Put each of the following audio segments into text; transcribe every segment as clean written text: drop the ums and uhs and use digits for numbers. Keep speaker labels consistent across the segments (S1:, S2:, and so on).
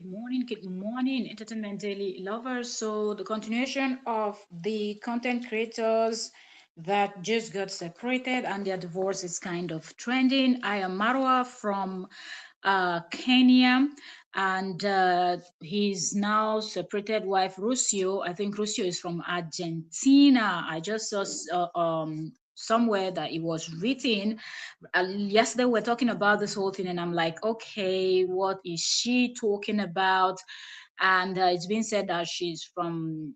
S1: Good morning, Entertainment Daily lovers. So, the continuation of the content creators that just got separated and their divorce is kind of trending. I am Marwa from Kenya, and his now separated wife, Rocio. I think Rocio is from Argentina. I just saw somewhere that it was written yesterday we're talking about this whole thing, and I'm like, okay, what is she talking about? And it's been said that she's from,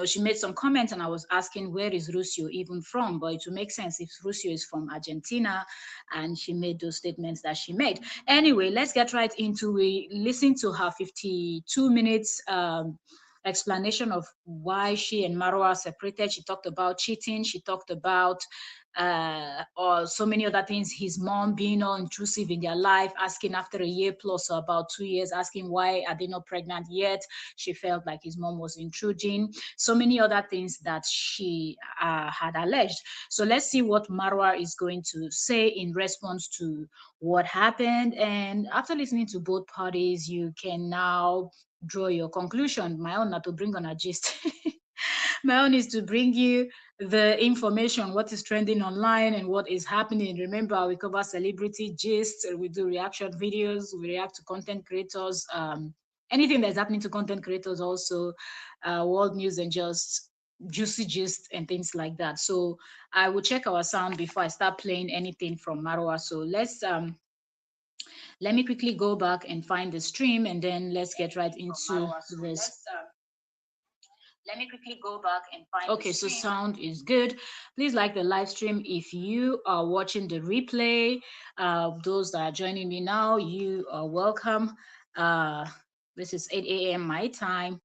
S1: she made some comments, and I was asking where is Rusio even from, but it would make sense if Rusio is from Argentina and she made those statements that she made. Anyway, let's get right into it. Listen to her 52 minutes explanation of why she and Marwa separated. She talked about cheating. She talked about or so many other things. His mom being all intrusive in their life, asking after a year plus or about 2 years, asking why are they not pregnant yet. She felt like his mom was intruding. So many other things that she had alleged. So let's see what Marwa is going to say in response to what happened. And after listening to both parties, you can now draw your conclusion. My own not to bring on a gist. My own is to bring you the information, what is trending online and what is happening. Remember, we cover celebrity gist, we do reaction videos, we react to content creators, anything that's happening to content creators, also world news and just juicy gist and things like that. So I will check our sound before I start playing anything from Marwa. So let me quickly go back and find the stream, and then let's get right into this. Let me quickly go back and find. Okay, so sound is good. Please like the live stream if you are watching the replay. Those that are joining me now, you are welcome. This is 8 a.m. my time.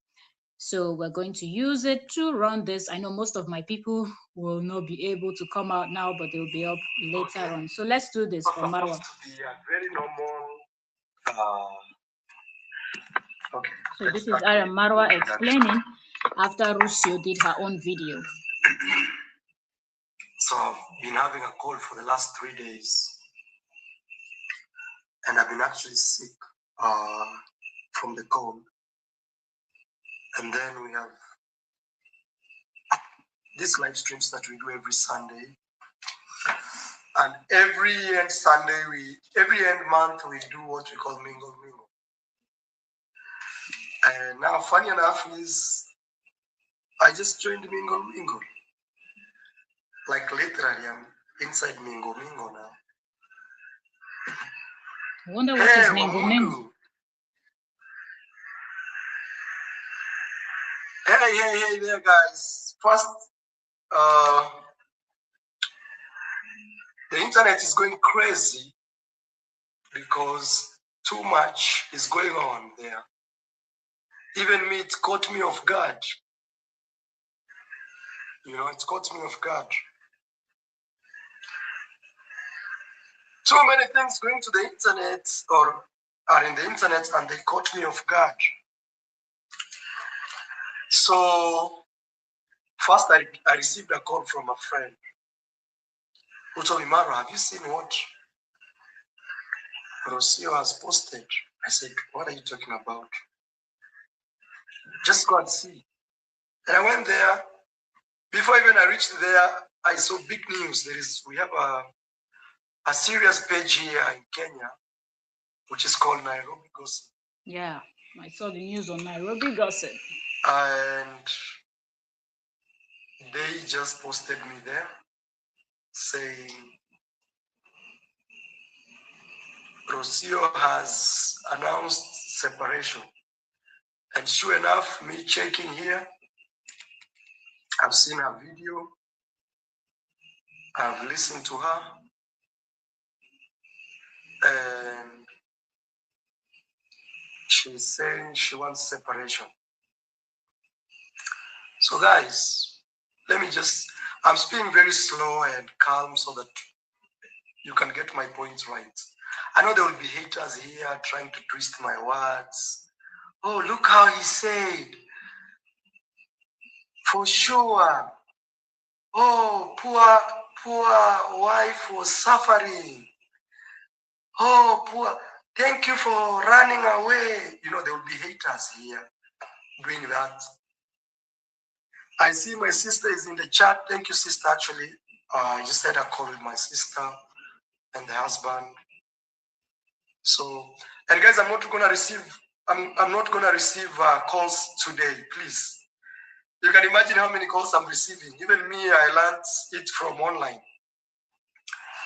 S1: So we're going to use it to run this. I know most of my people will not be able to come out now, but they'll be up later on. So let's do this for Marwa. To be a very normal. Okay. So this is Aya Marwa explaining after Rocio did her own video.
S2: So I've been having a cold for the last 3 days, and I've been actually sick from the cold. And then we have these live streams that we do every Sunday. And every end Sunday, every end month, we do what we call Mingle Mingle. And now, funny enough, is I just joined Mingle Mingle. Like literally, I'm inside Mingle Mingle now.
S1: I wonder what is Mingle Mingle.
S2: Hey there, guys. First, the internet is going crazy because too much is going on there. Even me, it caught me off guard. It caught me off guard. Too many things going to the internet or are in the internet, and they caught me off guard. So first I received a call from a friend who told me, Marwa, have you seen what Rocio has posted? I said, what are you talking about? Just go and see. And I went there. Before even I reached there, I saw big news. We have a serious page here in Kenya, which is called Nairobi Gossip.
S1: Yeah, I saw the news on Nairobi Gossip.
S2: And they just posted me there saying Rocio has announced separation. And sure enough, me checking here, I've seen her video, I've listened to her, and she's saying she wants separation. So guys, I'm speaking very slow and calm so that you can get my points right. I know there will be haters here trying to twist my words. Oh, look how he said, for sure. Oh, poor wife was suffering. Oh, poor. Thank you for running away. You know, there will be haters here doing that. I see my sister is in the chat. Thank you, sister. Actually, I just had a call with my sister and the husband. So, and guys, I'm not gonna receive calls today, please. You can imagine how many calls I'm receiving. Even me, I learned it from online.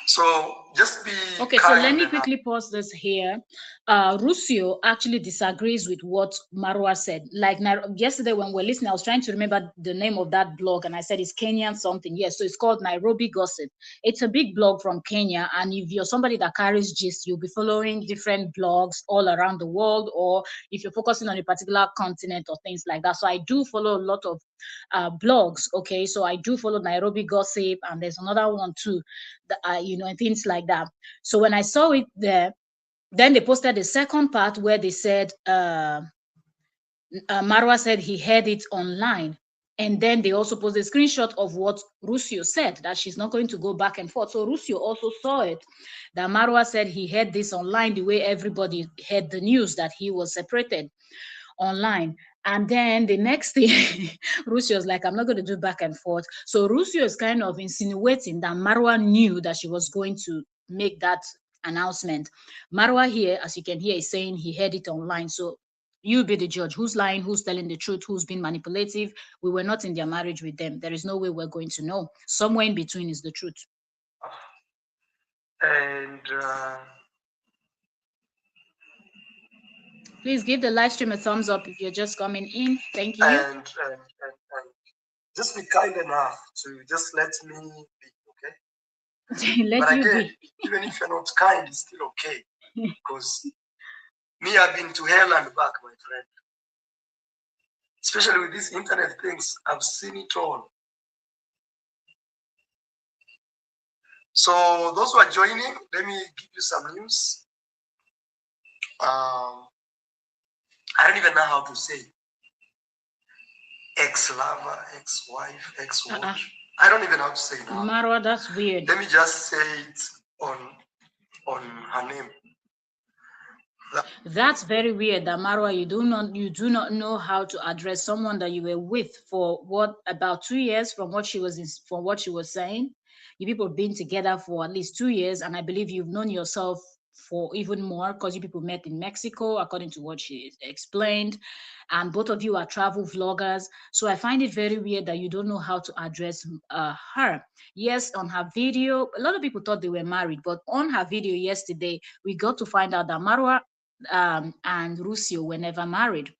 S2: So just be
S1: okay. So let me quickly pause this here. Rocio actually disagrees with what Marwa said. Like yesterday when we were listening, I was trying to remember the name of that blog, and I said it's Kenyan something. Yes, so it's called Nairobi Gossip. It's a big blog from Kenya, and if you're somebody that carries gist, you'll be following different blogs all around the world, or if you're focusing on a particular continent or things like that. So I do follow a lot of blogs. Okay, so I do follow Nairobi Gossip, and there's another one too, that and things like that. So when I saw it there, then they posted the second part where they said Marwa said he heard it online. And then they also posted a screenshot of what Rocio said, that she's not going to go back and forth. So Rocio also saw it, that Marwa said he heard this online the way everybody heard the news that he was separated online. And then the next thing, Rocio was like, I'm not going to do back and forth. So Rocio is kind of insinuating that Marwa knew that she was going to make that announcement. Marwa here, as you can hear, is saying he heard it online. So you be the judge. Who's lying? Who's telling the truth? Who's being manipulative? We were not in their marriage with them. There is no way we're going to know. Somewhere in between is the truth.
S2: And
S1: please give the live stream a thumbs up if you're just coming in. Thank you.
S2: And just be kind enough to just let me be, okay?
S1: let
S2: but
S1: you
S2: again,
S1: be.
S2: even if you're not kind, it's still okay. Because me, I've been to hell and back, my friend. Especially with these internet things, I've seen it all. So those who are joining, let me give you some news. I don't even know how to say ex-lover, ex-wife, ex-what. I don't even know how to say it now.
S1: Marwa, that's weird.
S2: Let me just say it on her name.
S1: That's very weird, that Marwa, you do not know how to address someone that you were with for what, about 2 years, from what she was saying. You people been together for at least 2 years, and I believe you've known yourself for even more, because you people met in Mexico, according to what she explained, and both of you are travel vloggers. So I find it very weird that you don't know how to address her. Yes, on her video, a lot of people thought they were married, but on her video yesterday, we got to find out that Marwa and Rocio were never married.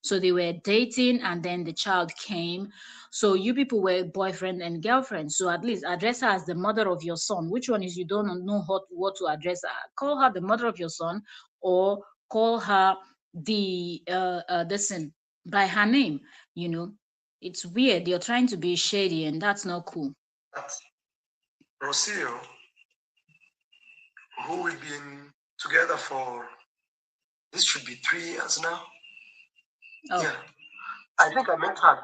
S1: So they were dating, and then the child came. So you people were boyfriend and girlfriend. So at least address her as the mother of your son. Which one is, you don't know what to address her? Call her the mother of your son, or call her the listen, by her name. It's weird. You're trying to be shady, and that's not cool.
S2: Rocio, who we've been together for, this should be 3 years now. Oh. Yeah, I think I met her,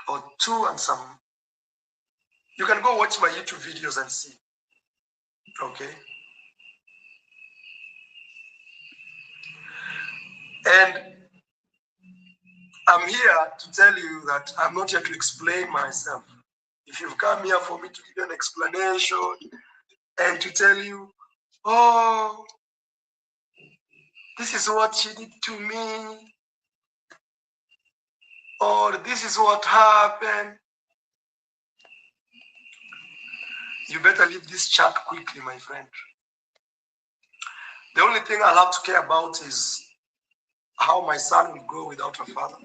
S2: or 2 and some. You can go watch my YouTube videos and see. Okay. And I'm here to tell you that I'm not here to explain myself. If you've come here for me to give you an explanation and to tell you, oh, this is what she did to me, or this is what happened, you better leave this chat quickly, my friend. The only thing I'll have to care about is how my son will grow without a father.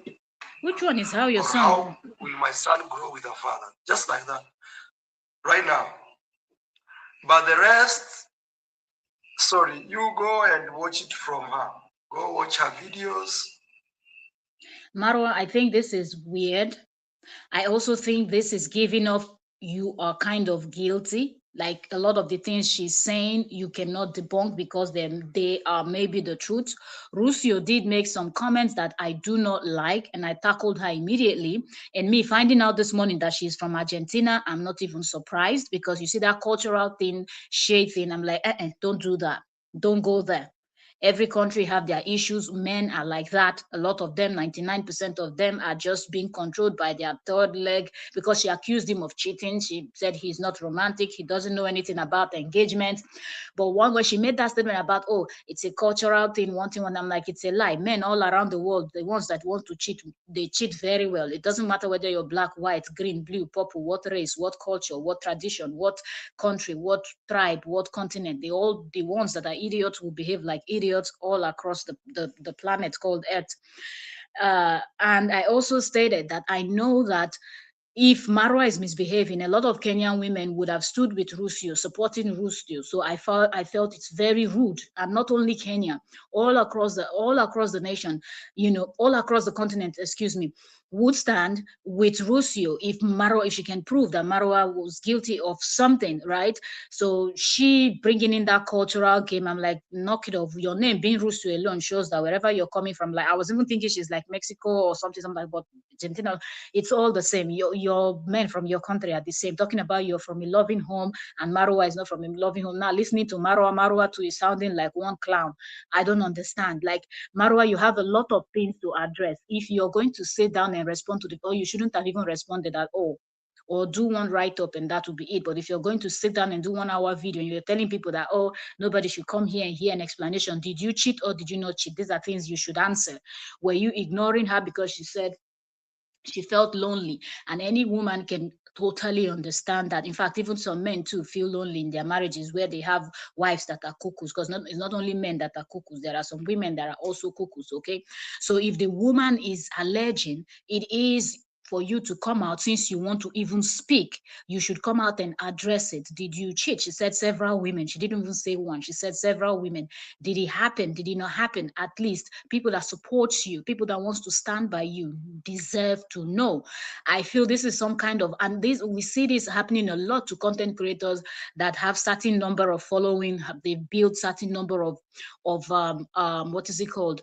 S1: Which one is how your son?
S2: How will my son grow with a father? Just like that. Right now. But the rest, sorry, you go and watch it from her. Go watch her videos.
S1: Marwa, I think this is weird. I also think this is giving off you are kind of guilty. Like a lot of the things she's saying, you cannot debunk because they are maybe the truth. Rocio did make some comments that I do not like, and I tackled her immediately. And me finding out this morning that she's from Argentina, I'm not even surprised, because you see that cultural thing, shade thing. I'm like, don't do that. Don't go there. Every country have their issues. Men are like that. A lot of them, 99% of them, are just being controlled by their third leg, because she accused him of cheating. She said he's not romantic, he doesn't know anything about engagement. But one, when she made that statement about, oh, it's a cultural thing, one thing, and I'm like, it's a lie. Men all around the world, the ones that want to cheat, they cheat very well. It doesn't matter whether you're black, white, green, blue, purple, what race, what culture, what tradition, what country, what tribe, what continent. They all, the ones that are idiots will behave like idiots all across the planet called Earth. And I also stated that I know that if Marwa is misbehaving, a lot of Kenyan women would have stood with Rocio, supporting Rocio. So I felt it's very rude, and not only Kenya, all across the nation, all across the continent. Excuse me, would stand with Rocio if Marwa, if she can prove that Marwa was guilty of something, right? So she bringing in that cultural game, I'm like, knock it off. Your name being Rocio alone shows that wherever you're coming from. Like I was even thinking she's like Mexico or something, something like, but Argentina, it's all the same. Your men from your country are the same. Talking about you're from a loving home and Marwa is not from a loving home. Now listening to Marwa too is sounding like one clown. I don't understand. Like Marwa, you have a lot of things to address. If you're going to sit down and respond to the, or you shouldn't have even responded at all, or do one write up and that will be it. But if you're going to sit down and do 1 hour video and you're telling people that, oh, nobody should come here and hear an explanation, did you cheat or did you not cheat? These are things you should answer. Were you ignoring her because she said she felt lonely? And any woman can totally understand that. In fact, even some men too feel lonely in their marriages where they have wives that are cuckoos, because it's not only men that are cuckoos, there are some women that are also cuckoos. Okay, so if the woman is alleging, it is for you to come out. Since you want to even speak, you should come out and address it. Did you cheat? She said several women. She didn't even say one, she said several women. Did it happen? Did it not happen? At least people that supports you, people that wants to stand by you, deserve to know. I feel this is some kind of, and this, we see this happening a lot to content creators that have certain number of following. They build certain number of what is it called,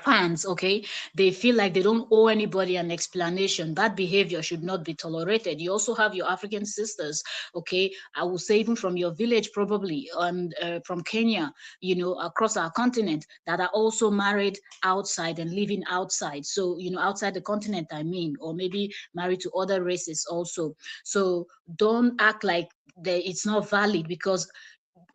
S1: fans. Okay, they feel like they don't owe anybody an explanation. That behavior should not be tolerated. You also have your African sisters, okay, I will say even from your village probably, and from Kenya, across our continent, that are also married outside and living outside. So outside the continent, I mean, or maybe married to other races also. So don't act like it's not valid, because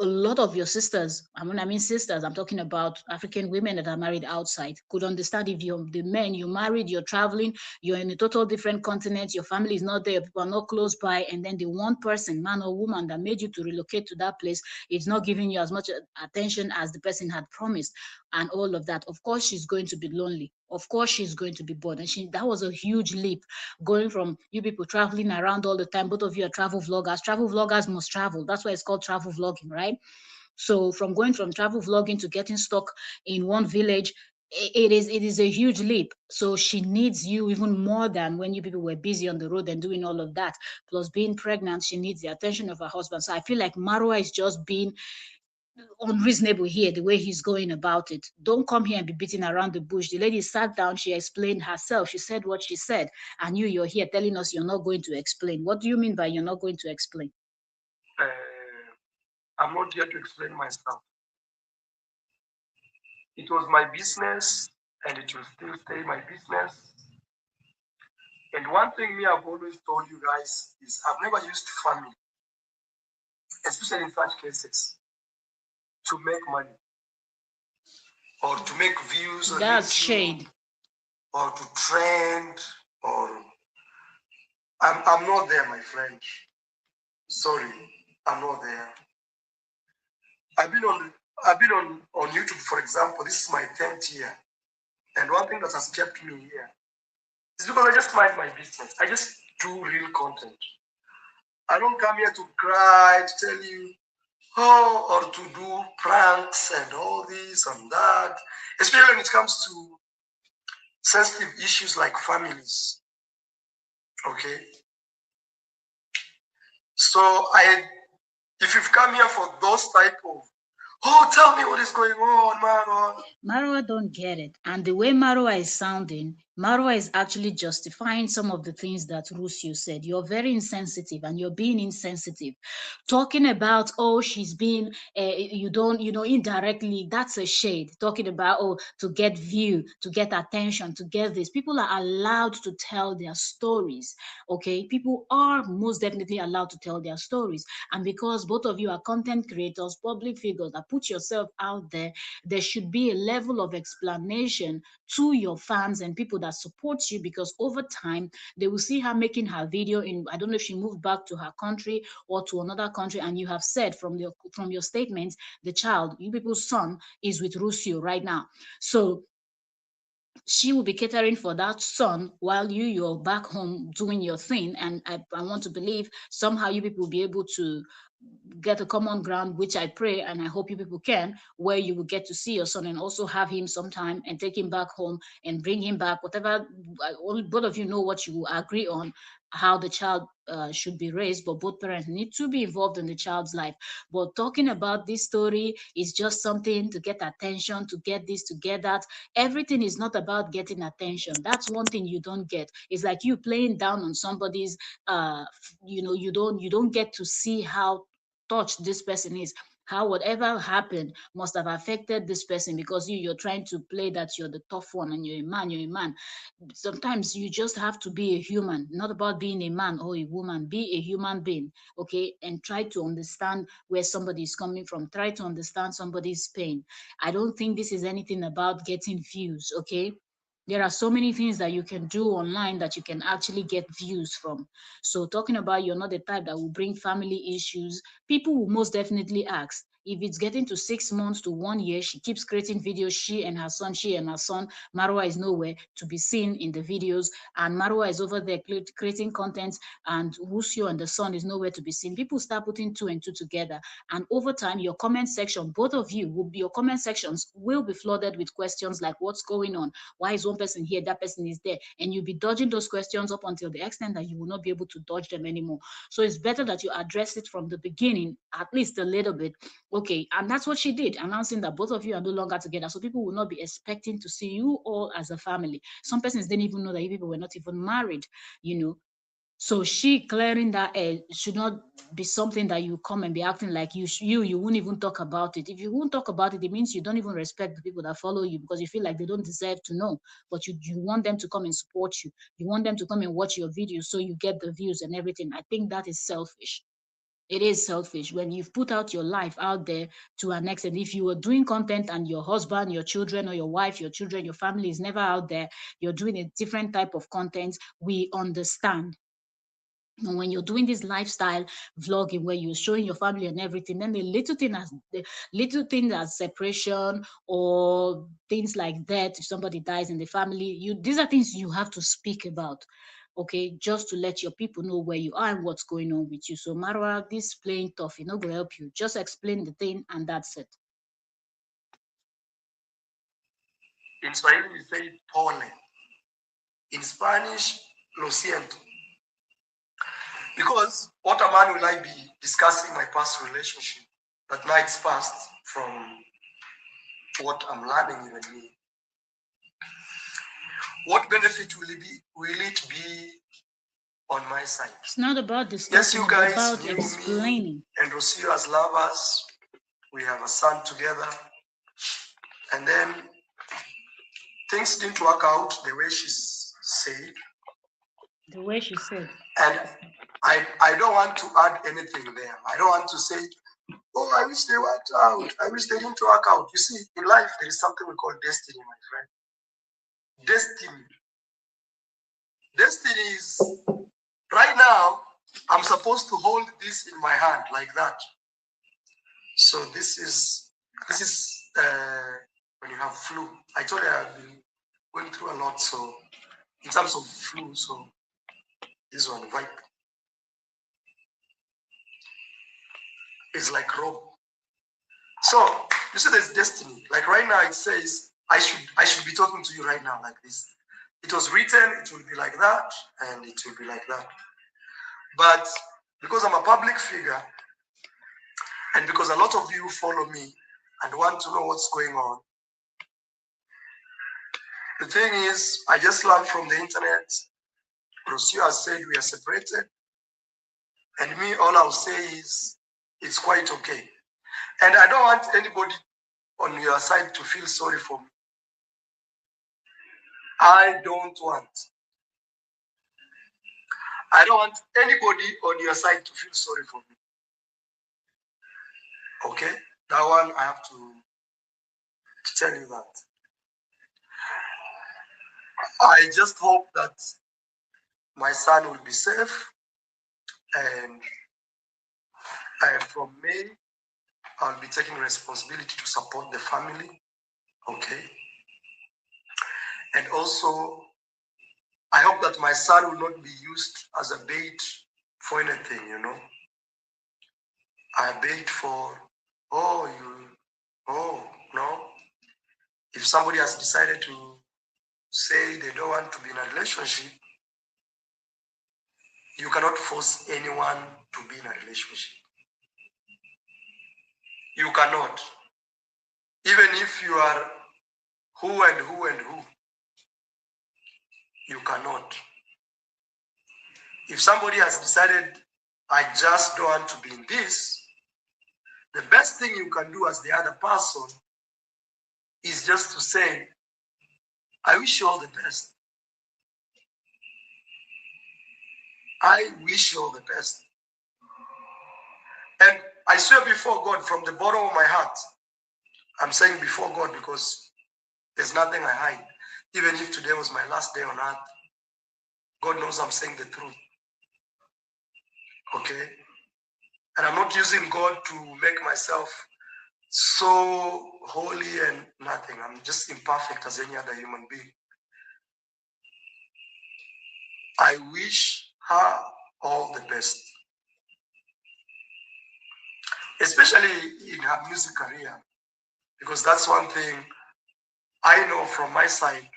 S1: a lot of your sisters, I mean sisters, I'm talking about African women that are married outside, could understand if you're the men you married, you're traveling, you're in a total different continent, your family is not there, people are not close by, and then the one person, man or woman, that made you to relocate to that place is not giving you as much attention as the person had promised, and all of that. Of course, she's going to be lonely. Of course, she's going to be bored. And that was a huge leap, going from you people traveling around all the time. Both of you are travel vloggers. Travel vloggers must travel. That's why it's called travel vlogging, right? So from going from travel vlogging to getting stuck in one village, it is a huge leap. So she needs you even more than when you people were busy on the road and doing all of that. Plus being pregnant, she needs the attention of her husband. So I feel like Marwa is just being unreasonable here, the way he's going about it. Don't come here and be beating around the bush. The lady sat down, she explained herself, she said what she said, and you're here telling us you're not going to explain. What do you mean by you're not going to explain?
S2: Uh, I'm not here to explain myself. It was my business and it will still stay my business. And one thing me I've always told you guys is I've never used family, especially in such cases, to make money or to make views on
S1: That's
S2: YouTube
S1: shade.
S2: or to trend or I'm not there, my friend. Sorry, I'm not there. I've been on I've been on YouTube, for example. This is my 10th year. And one thing that has kept me here is because I just mind my business. I just do real content. I don't come here to cry, to tell you, oh, or to do pranks and all this and that, especially when it comes to sensitive issues like families. Okay. So if you've come here for those type of, oh, tell me what is going on, man.
S1: Marwa don't get it. And the way Marwa is sounding, Marwa is actually justifying some of the things that Rocio said. You're very insensitive and you're being insensitive. Talking about, oh, she's being, you don't, indirectly, that's a shade. Talking about, oh, to get view, to get attention, to get this. People are allowed to tell their stories, okay? People are most definitely allowed to tell their stories. And because both of you are content creators, public figures that put yourself out there should be a level of explanation to your fans and people that support you, because over time they will see her making her video in, I don't know if she moved back to her country or to another country, and you have said from your statements, the child, you people's son, is with Rusio right now. So she will be catering for that son while you're back home doing your thing. And I want to believe somehow you people will be able to get a common ground, which I pray and I hope you people can, where you will get to see your son and also have him sometime and take him back home and bring him back, whatever. Both of you know what you will agree on, how the child should be raised, but both parents need to be involved in the child's life. But talking about this story is just something to get attention, to get this, to get that. Everything is not about getting attention. That's one thing you don't get. It's like you playing down on somebody's, you don't get to see how touched this person is, how whatever happened must have affected this person, because you're trying to play that you're the tough one and you're a man. Sometimes you just have to be a human, not about being a man or a woman. Be a human being, okay, and try to understand where somebody is coming from. Try to understand somebody's pain. I don't think this is anything about getting views, okay. There are so many things that you can do online that you can actually get views from. So talking about you're not the type that will bring family issues, people will most definitely ask. If it's getting to 6 months to 1 year, she keeps creating videos, she and her son, Marwa is nowhere to be seen in the videos, and Marwa is over there creating content, and Rusio and the son is nowhere to be seen. People start putting two and two together, and over time, your comment section, both of you, your comment sections will be flooded with questions like, what's going on? Why is one person here, that person is there? And you'll be dodging those questions up until the extent that you will not be able to dodge them anymore. So it's better that you address it from the beginning, at least a little bit. Okay, and that's what she did, announcing that both of you are no longer together. So people will not be expecting to see you all as a family. Some persons didn't even know that you people were not even married, you know. So she clearing that air should not be something that you come and be acting like you won't even talk about it. If you won't talk about it, it means you don't even respect the people that follow you, because you feel like they don't deserve to know. But you want them to come and support you. You want them to come and watch your videos so you get the views and everything. I think that is selfish. It is selfish when you've put out your life out there to an extent. If you were doing content and your husband, your children, or your wife, your children, your family is never out there, you're doing a different type of content, we understand. And when you're doing this lifestyle vlogging where you're showing your family and everything, then the little thing as separation or things like that, if somebody dies in the family, these are things you have to speak about. Okay, just to let your people know where you are and what's going on with you. So Marwa, this playing tough, it not gonna help you. Just explain the thing and that's it.
S2: In Swahili, we say pole. In Spanish, lo siento. Because what a man will I be discussing my past relationship that nights past from what I'm learning even me? What benefit will it be on my side?
S1: It's not about
S2: Yes,
S1: discussing,
S2: you
S1: it's
S2: guys
S1: about
S2: knew
S1: explaining.
S2: me and Rocio as lovers. We have a son together. And then things didn't work out the way she said.
S1: The way she said.
S2: And I don't want to add anything there. I don't want to say, oh, I wish they worked out. I wish they didn't work out. You see, in life, there is something we call destiny, my friend. Destiny. Destiny is, right now, I'm supposed to hold this in my hand like that. So this is when you have flu. I told you I've been going through a lot. So in terms of flu, so this one vibe is like rope. So you see, there's destiny. Like right now, it says I should be talking to you right now like this. It was written, it will be like that, and it will be like that. But because I'm a public figure, and because a lot of you follow me and want to know what's going on, The thing is, I just learned from the internet. Rocio has said we are separated, and me, all I'll say is it's quite okay. And I don't want anybody on your side to feel sorry for me. I don't want. I don't want anybody on your side to feel sorry for me. Okay? That one I have to tell you that. I just hope that my son will be safe, and from May I'll be taking responsibility to support the family. Okay? And also I hope that my son will not be used as a bait for anything, you know. I bait for, oh, you, oh, no. If somebody has decided to say they don't want to be in a relationship, you cannot force anyone to be in a relationship. You cannot. Even if you are who and who and who, you cannot. If somebody has decided, I just don't want to be in this, the best thing you can do as the other person is just to say, I wish you all the best. I wish you all the best. And I swear before God, from the bottom of my heart, I'm saying before God because there's nothing I hide. Even if today was my last day on earth, God knows I'm saying the truth. Okay? And I'm not using God to make myself so holy and nothing. I'm just imperfect as any other human being. I wish her all the best, especially in her music career, because that's one thing I know from my side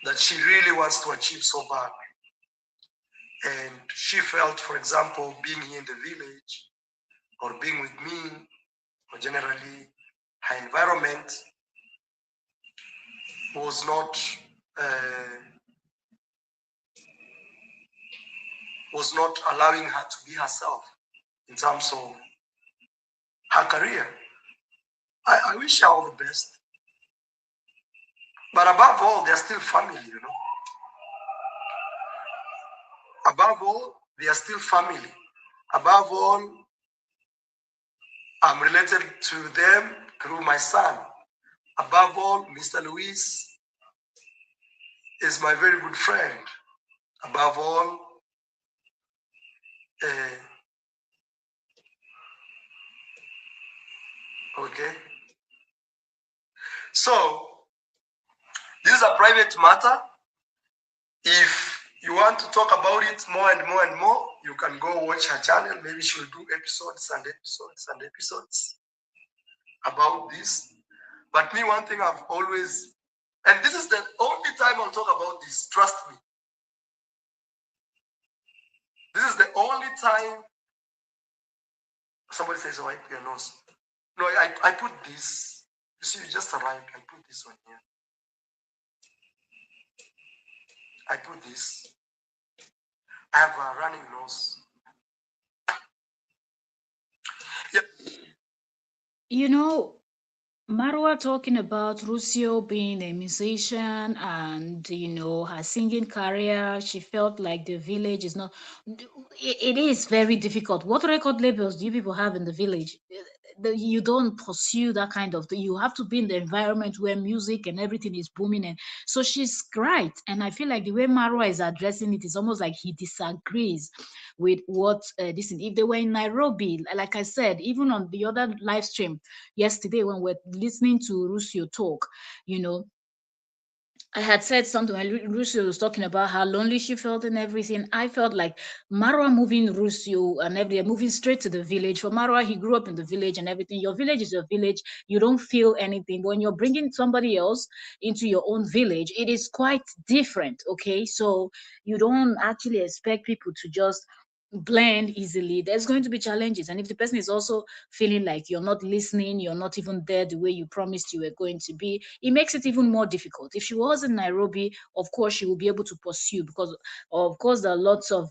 S2: that she really wants to achieve so bad. And she felt, for example, being here in the village or being with me, or generally her environment was not uh, allowing her to be herself in terms of her career. I wish her all the best. But above all, they're still family, you know. Above all, they are still family. Above all, I'm related to them through my son. Above all, Mr. Luis is my very good friend. Above all, uh, okay. So, this is a private matter. If you want to talk about it more and more and more, you can go watch her channel. Maybe she'll do episodes and episodes and episodes about this. But me, one thing I've always, and this is the only time I'll talk about this, trust me. This is the only time somebody says, oh, I put your nose. No, I put this. You see, you just arrived. I put this one here. I put this. I have a running nose. Yep.
S1: You know, Marwa talking about Rocio being a musician and her singing career, she felt like the village is not. It is very difficult. What record labels do you people have in the village? You don't pursue that kind of thing. You have to be in the environment where music and everything is booming, and so she's right. And I feel like the way Marwa is addressing it is almost like he disagrees with what this. If they were in Nairobi, like I said, even on the other live stream yesterday when we're listening to Rusio talk, you know, I had said something when Rusio was talking about how lonely she felt and everything. I felt like Marwa moving Rusio and everything, moving straight to the village. For Marwa, he grew up in the village and everything. Your village is your village. You don't feel anything. But when you're bringing somebody else into your own village, it is quite different. Okay. So you don't actually expect people to just blend easily, there's going to be challenges. And if the person is also feeling like you're not listening, you're not even there the way you promised you were going to be, it makes it even more difficult. If she was in Nairobi, of course she will be able to pursue, because of course there are lots of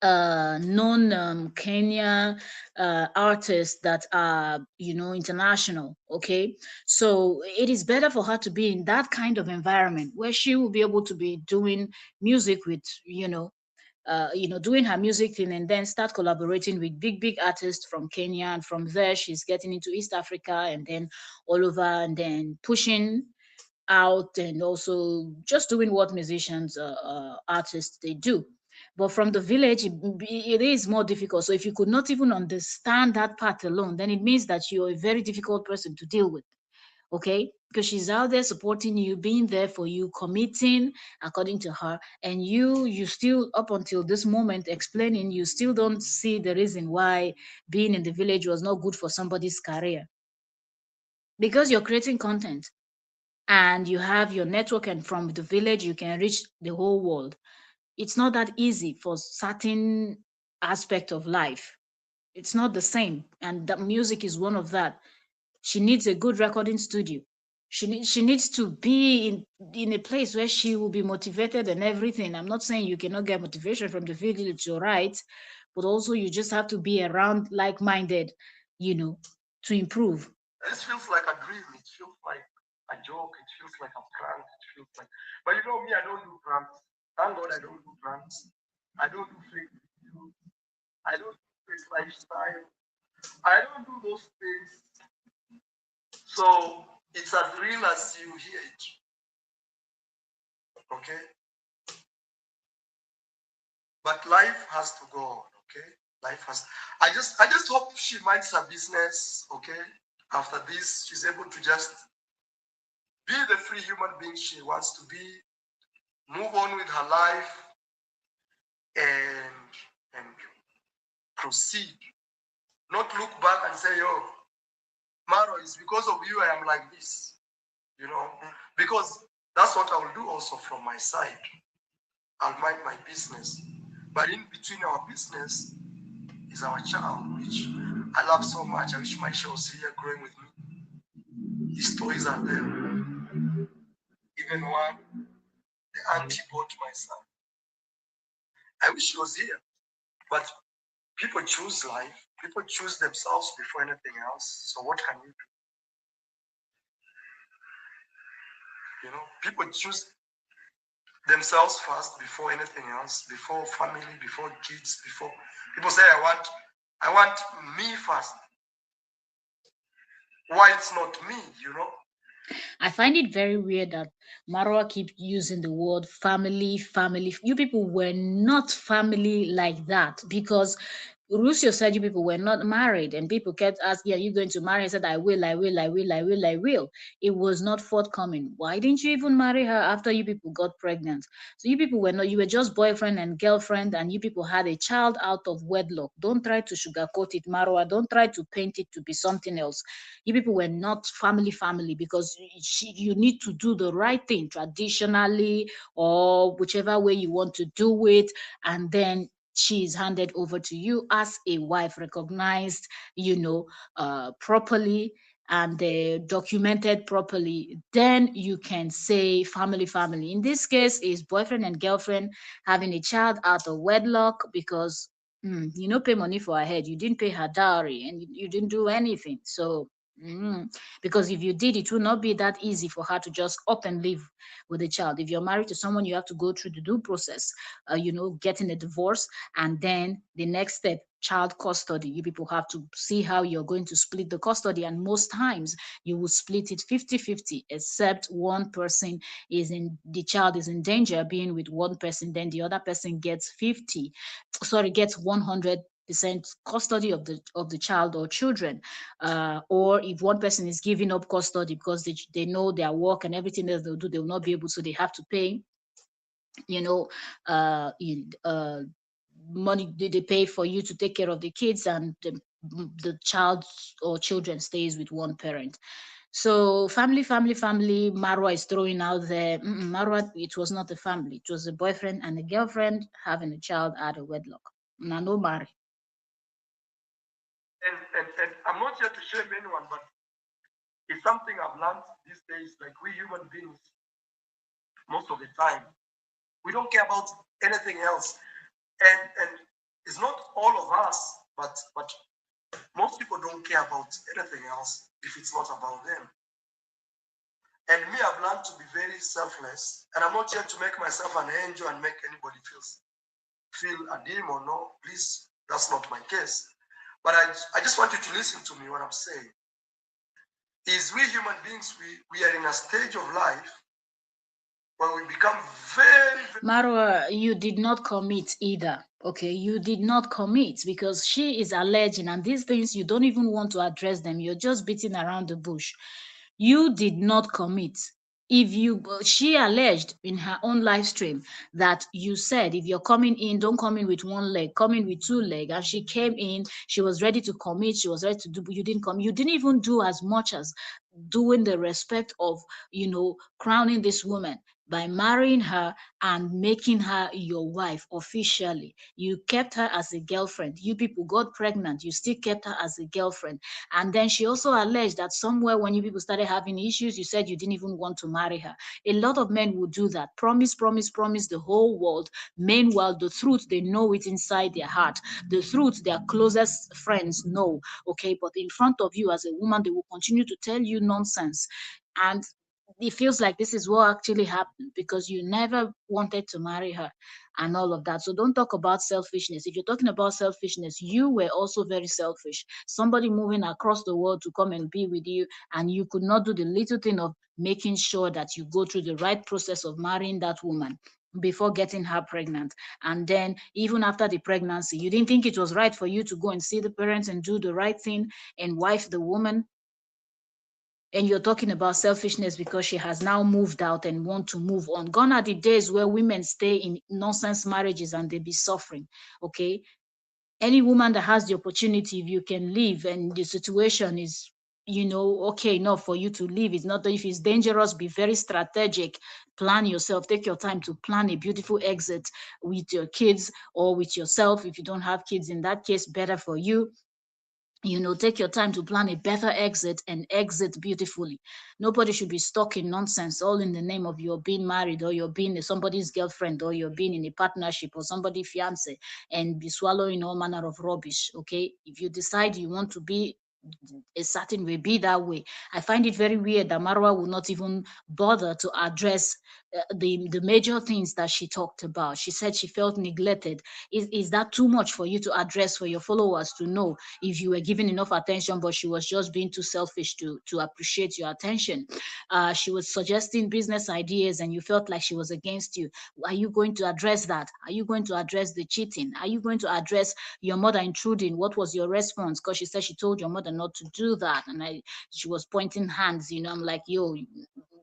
S1: known Kenya artists that are, international. Okay, so it is better for her to be in that kind of environment where she will be able to be doing music with, doing her music thing, and then start collaborating with big artists from Kenya, and from there she's getting into East Africa, and then all over, and then pushing out, and also just doing what musicians, artists, they do. But from the village, it is more difficult. So if you could not even understand that part alone, then it means that you're a very difficult person to deal with. Okay, because she's out there supporting you, being there for you, committing according to her, and you still, up until this moment, explaining, you still don't see the reason why being in the village was not good for somebody's career, because you're creating content and you have your network, and from the village you can reach the whole world. It's not that easy for certain aspect of life. It's not the same, and that music is one of that. She needs a good recording studio. She needs to be in a place where she will be motivated and everything. I'm not saying you cannot get motivation from the village, you're right, but also you just have to be around like-minded, you know, to improve.
S2: This feels like a dream. It feels like a joke. It feels like a prank. It feels like, but you know me, I don't do pranks. Thank God I don't do pranks. I don't do fake videos. I don't do fake lifestyle. I don't do those things. So it's as real as you hear it. Okay? But life has to go on, okay? Life has I just hope she minds her business, okay? After this, she's able to just be the free human being she wants to be, move on with her life, and proceed. Not look back and say, "Oh, Maro, it's because of you I am like this." You know, because that's what I will do also from my side. I'll mind my business. But in between our business is our child, which I love so much. I wish my show was here growing with me. His toys are there. Even one, the auntie bought my son. I wish she was here. But people choose life. People choose themselves before anything else. So what can you do? You know, people choose themselves first before anything else, before family, before kids, before people say I want me first. Why it's not me, you know?
S1: I find it very weird that Marwa keep using the word family, family. You people were not family like that, because Rocio said you people were not married, and people kept asking, "Are you going to marry?" I said, "I will, I will, I will, I will, I will." It was not forthcoming. Why didn't you even marry her after you people got pregnant? So you people were not, you were just boyfriend and girlfriend, and you people had a child out of wedlock. Don't try to sugarcoat it, Marwa. Don't try to paint it to be something else. You people were not family, because you need to do the right thing traditionally, or whichever way you want to do it, and then she is handed over to you as a wife, recognized, properly, and documented properly. Then you can say family. In this case, is boyfriend and girlfriend having a child out of wedlock, because you know, pay money for her head. You didn't pay her dowry, and you didn't do anything. So, because if you did, it will not be that easy for her to just up and live with a child. If you're married to someone, you have to go through the due process, getting a divorce, and then the next step, child custody. You people have to see how you're going to split the custody, and most times you will split it 50-50, except one person the child is in danger being with one person, then the other person gets 100% custody of the child or children. Or if one person is giving up custody because they know their work and everything else they'll do, they will not be able, so they have to pay, you know in money. They pay for you to take care of the kids, and the child or children stays with one parent. So family, Marwa is throwing out there. Marwa, it was not a family. It was a boyfriend and a girlfriend having a child out of wedlock. Now, no marry.
S2: And I'm not here to shame anyone, but it's something I've learned these days. Like we human beings, most of the time, we don't care about anything else. And it's not all of us, but most people don't care about anything else if it's not about them. And me, I've learned to be very selfless. And I'm not here to make myself an angel and make anybody feel a demon. No, please, that's not my case. But I just want you to listen to me what I'm saying. Is we human beings, we are in a stage of life when we become very
S1: Marwa, you did not commit either. Okay, you did not commit because she is alleging, and these things you don't even want to address them. You're just beating around the bush. You did not commit. If you, she alleged in her own live stream that you said if you're coming in, don't come in with one leg, come in with two legs. And she came in, she was ready to commit, she was ready to do, but you didn't come. You didn't even do as much as doing the respect of, crowning this woman by marrying her and making her your wife officially. You kept her as a girlfriend. You people got pregnant, you still kept her as a girlfriend. And then she also alleged that somewhere when you people started having issues, you said you didn't even want to marry her. A lot of men would do that. Promise, promise, promise the whole world. Meanwhile, the truth, they know it inside their heart. The truth, their closest friends know. Okay, but in front of you as a woman, they will continue to tell you nonsense. And it feels like this is what actually happened because you never wanted to marry her and all of that. So don't talk about selfishness. If you're talking about selfishness, you were also very selfish. Somebody moving across the world to come and be with you, and you could not do the little thing of making sure that you go through the right process of marrying that woman before getting her pregnant. And then even after the pregnancy, you didn't think it was right for you to go and see the parents and do the right thing and wife the woman. And you're talking about selfishness because she has now moved out and want to move on. Gone are the days where women stay in nonsense marriages and they be suffering. Okay, any woman that has the opportunity, if you can leave and the situation is, okay enough for you to leave, it's not, if it's dangerous, be very strategic. Plan yourself, take your time to plan a beautiful exit with your kids or with yourself. If you don't have kids, in that case, better for you. Take your time to plan a better exit and exit beautifully. Nobody should be stuck in nonsense, all in the name of you're being married or you're being somebody's girlfriend or you're being in a partnership or somebody's fiance, and be swallowing all manner of rubbish. Okay, if you decide you want to be a certain way, be that way. I find it very weird that Marwa will not even bother to address the major things that she talked about. She said she felt neglected. Is that too much for you to address for your followers to know if you were giving enough attention, but she was just being too selfish to appreciate your attention? She was suggesting business ideas and you felt like she was against you. Are you going to address that? Are you going to address the cheating? Are you going to address your mother intruding? What was your response? Because she said she told your mother not to do that. And she was pointing hands. I'm like, yo,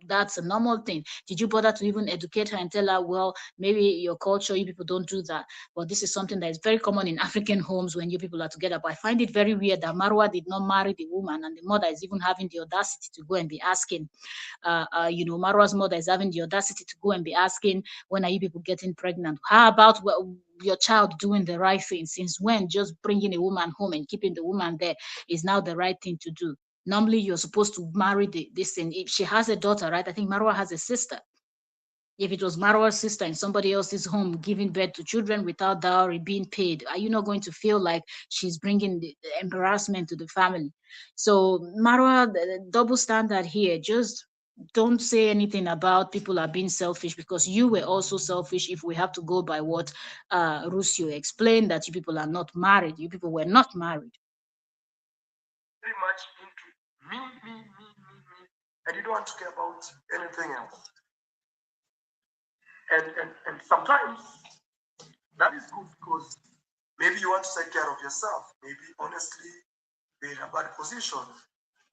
S1: that's a normal thing. Did you bother to even educate her and tell her, well, maybe your culture, you people don't do that? But this is something that is very common in African homes when you people are together. But I find it very weird that Marwa did not marry the woman, and the mother is even having the audacity to go and be asking. Marwa's mother is having the audacity to go and be asking, when are you people getting pregnant? How about, well, your child doing the right thing? Since when just bringing a woman home and keeping the woman there is now the right thing to do? Normally, you're supposed to marry this thing. If she has a daughter, right? I think Marwa has a sister. If it was Marwa's sister in somebody else's home giving birth to children without dowry being paid, are you not going to feel like she's bringing the embarrassment to the family? So Marwa, the double standard here. Just don't say anything about people are being selfish, because you were also selfish. If we have to go by what Rocio explained, that you people are not married, you people were not married.
S2: very much into me, and you don't want to care about anything else. And sometimes that is good because maybe you want to take care of yourself. Maybe honestly, you're in a bad position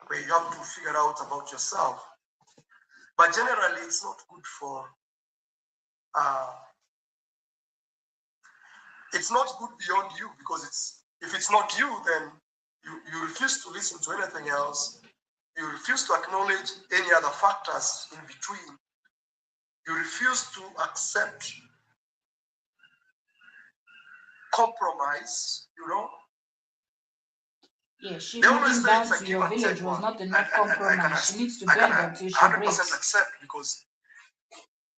S2: where you have to figure out about yourself. But generally, it's not good for. Uh, it's not good beyond you, because if it's not you, then you refuse to listen to anything else. You refuse to acknowledge any other factors in between. You refuse to accept compromise, you know.
S1: Yeah, she
S2: They always
S1: moving
S2: say it's
S1: back
S2: a
S1: to
S2: give
S1: your
S2: and
S1: village
S2: take
S1: was
S2: one.
S1: not
S2: And,
S1: enough
S2: and
S1: compromise. She needs to
S2: I can
S1: beg until she
S2: 100%
S1: breaks.
S2: accept because,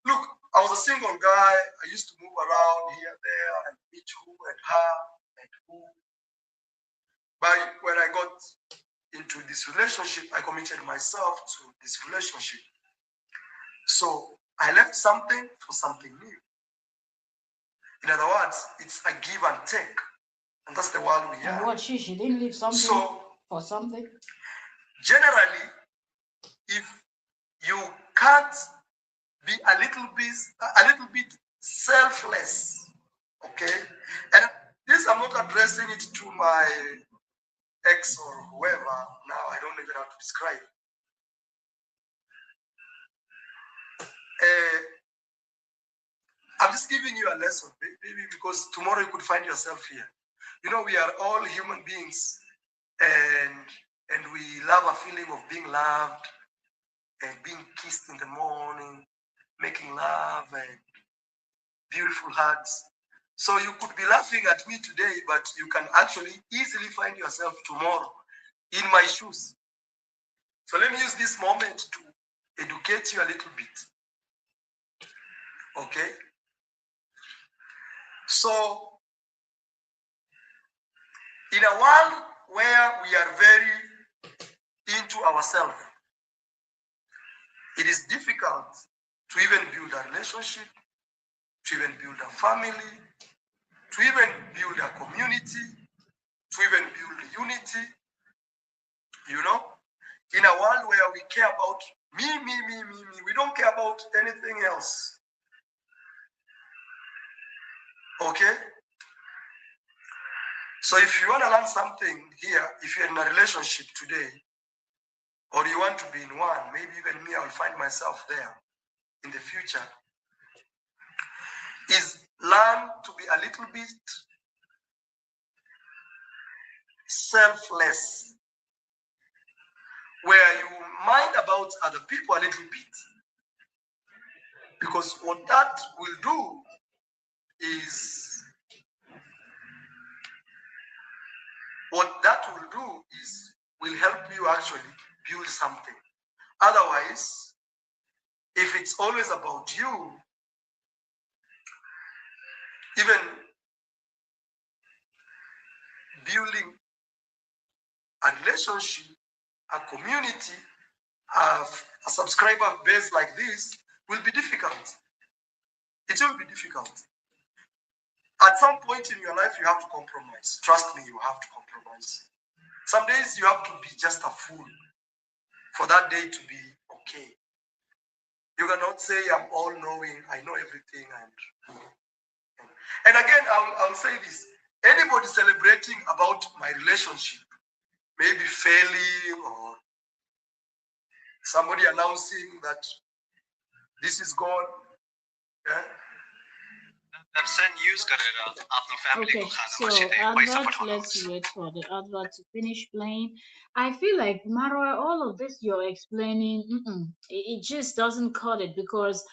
S2: look, I was a single guy. I used to move around here, there, and meet who and her and who. But when I got into this relationship, I committed myself to this relationship. So I left something for something new. In other words, it's a give and take. And that's the world we
S1: And
S2: are.
S1: what she didn't leave something
S2: So
S1: for something.
S2: generally, if you can't be a little bit selfless, okay? And this I'm not addressing it to my ex or whoever. Now I don't even have to describe. Uh, I'm just giving you a lesson, maybe because tomorrow you could find yourself here. You know, we are all human beings, and we love a feeling of being loved and being kissed in the morning, making love and beautiful hugs. So you could be laughing at me today, but you can actually easily find yourself tomorrow in my shoes. So let me use this moment to educate you a little bit. Okay? So in a world where we are very into ourselves, it is difficult to even build a relationship, to even build a family, to even build a community, to even build unity, you know, in a world where we care about me. We don't care about anything else. Okay? So if you want to learn something here, if you're in a relationship today, or you want to be in one, maybe even me, I'll find myself there in the future, is learn to be a little bit selfless, where you mind about other people a little bit. Because what that will do is, will help you actually build something. Otherwise, if it's always about you, even building a relationship, a community, a subscriber base like this will be difficult. It will be difficult. At some point in your life, you have to compromise. Trust me, you have to compromise. Some days you have to be just a fool for that day to be okay. You cannot say I'm all knowing, I know everything, and again I'll say this. Anybody celebrating about my relationship, maybe failing or somebody announcing that this is God, yeah?
S1: Okay, so advert, let's wait for the advert to finish playing. I feel like Marwa, all of this you're explaining, it just doesn't cut it because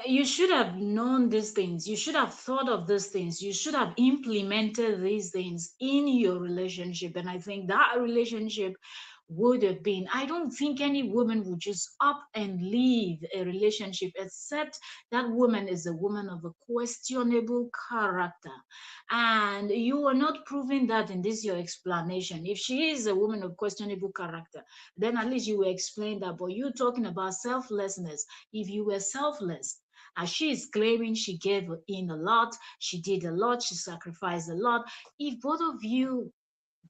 S1: you should have known these things. You should have thought of these things. You should have implemented these things in your relationship. And I think that relationship would have been, I don't think any woman would just up and leave a relationship except that woman is a woman of a questionable character. And you are not proving that in this your explanation. If she is a woman of questionable character, then at least you will explain that. But you talking about selflessness. If you were selfless, as she is claiming she gave in a lot, she did a lot, she sacrificed a lot. If both of you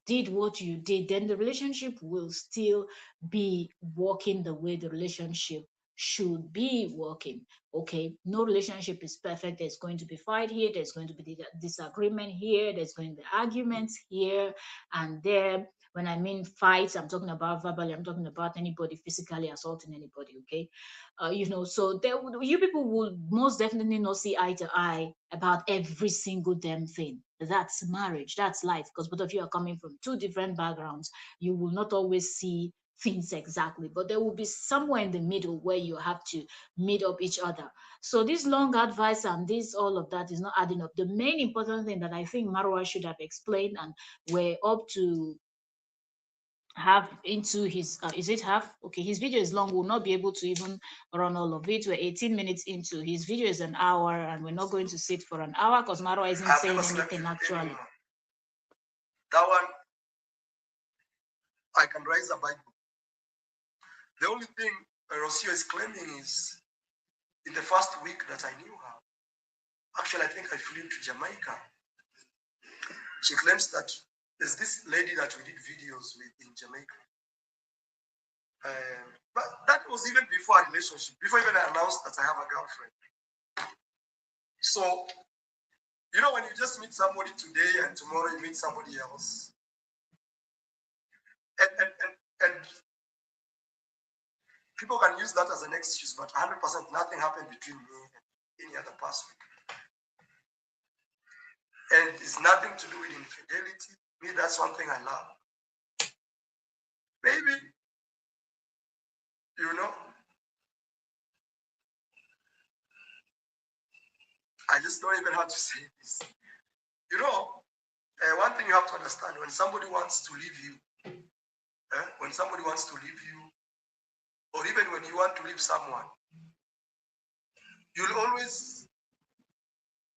S1: did what you did, then the relationship will still be working the way the relationship should be working. Okay, no relationship is perfect. There's going to be fight here, there's going to be disagreement here, there's going to be arguments here and there. When I mean fights, I'm talking about verbally, I'm talking about anybody physically assaulting anybody. Okay, so you people will most definitely not see eye to eye about every single damn thing. That's marriage, that's life, because both of you are coming from two different backgrounds. You will not always see things exactly, but there will be somewhere in the middle where you have to meet up each other. So this long advice and this all of that is not adding up. The main important thing that I think Marwa should have explained, and we're up to have into his is it half, okay, his video is long, we'll not be able to even run all of it. We're 18 minutes into, his video is an hour, and we're not going to sit for an hour because Marwa isn't saying anything actually.
S2: That one, I can raise a Bible. The only thing Rocio is claiming is, in the first week that I knew her, actually I think I flew to Jamaica. She claims that there's this lady that we did videos with in Jamaica. But that was even before a relationship, before even I announced that I have a girlfriend. So, you know, when you just meet somebody today and tomorrow you meet somebody else, and people can use that as an excuse, but 100% nothing happened between me and any other person. And it's nothing to do with infidelity. Me, that's one thing I love. Maybe, you know, I just don't even have to say this. You know, one thing you have to understand, when somebody wants to leave you, when somebody wants to leave you, or even when you want to leave someone, you'll always,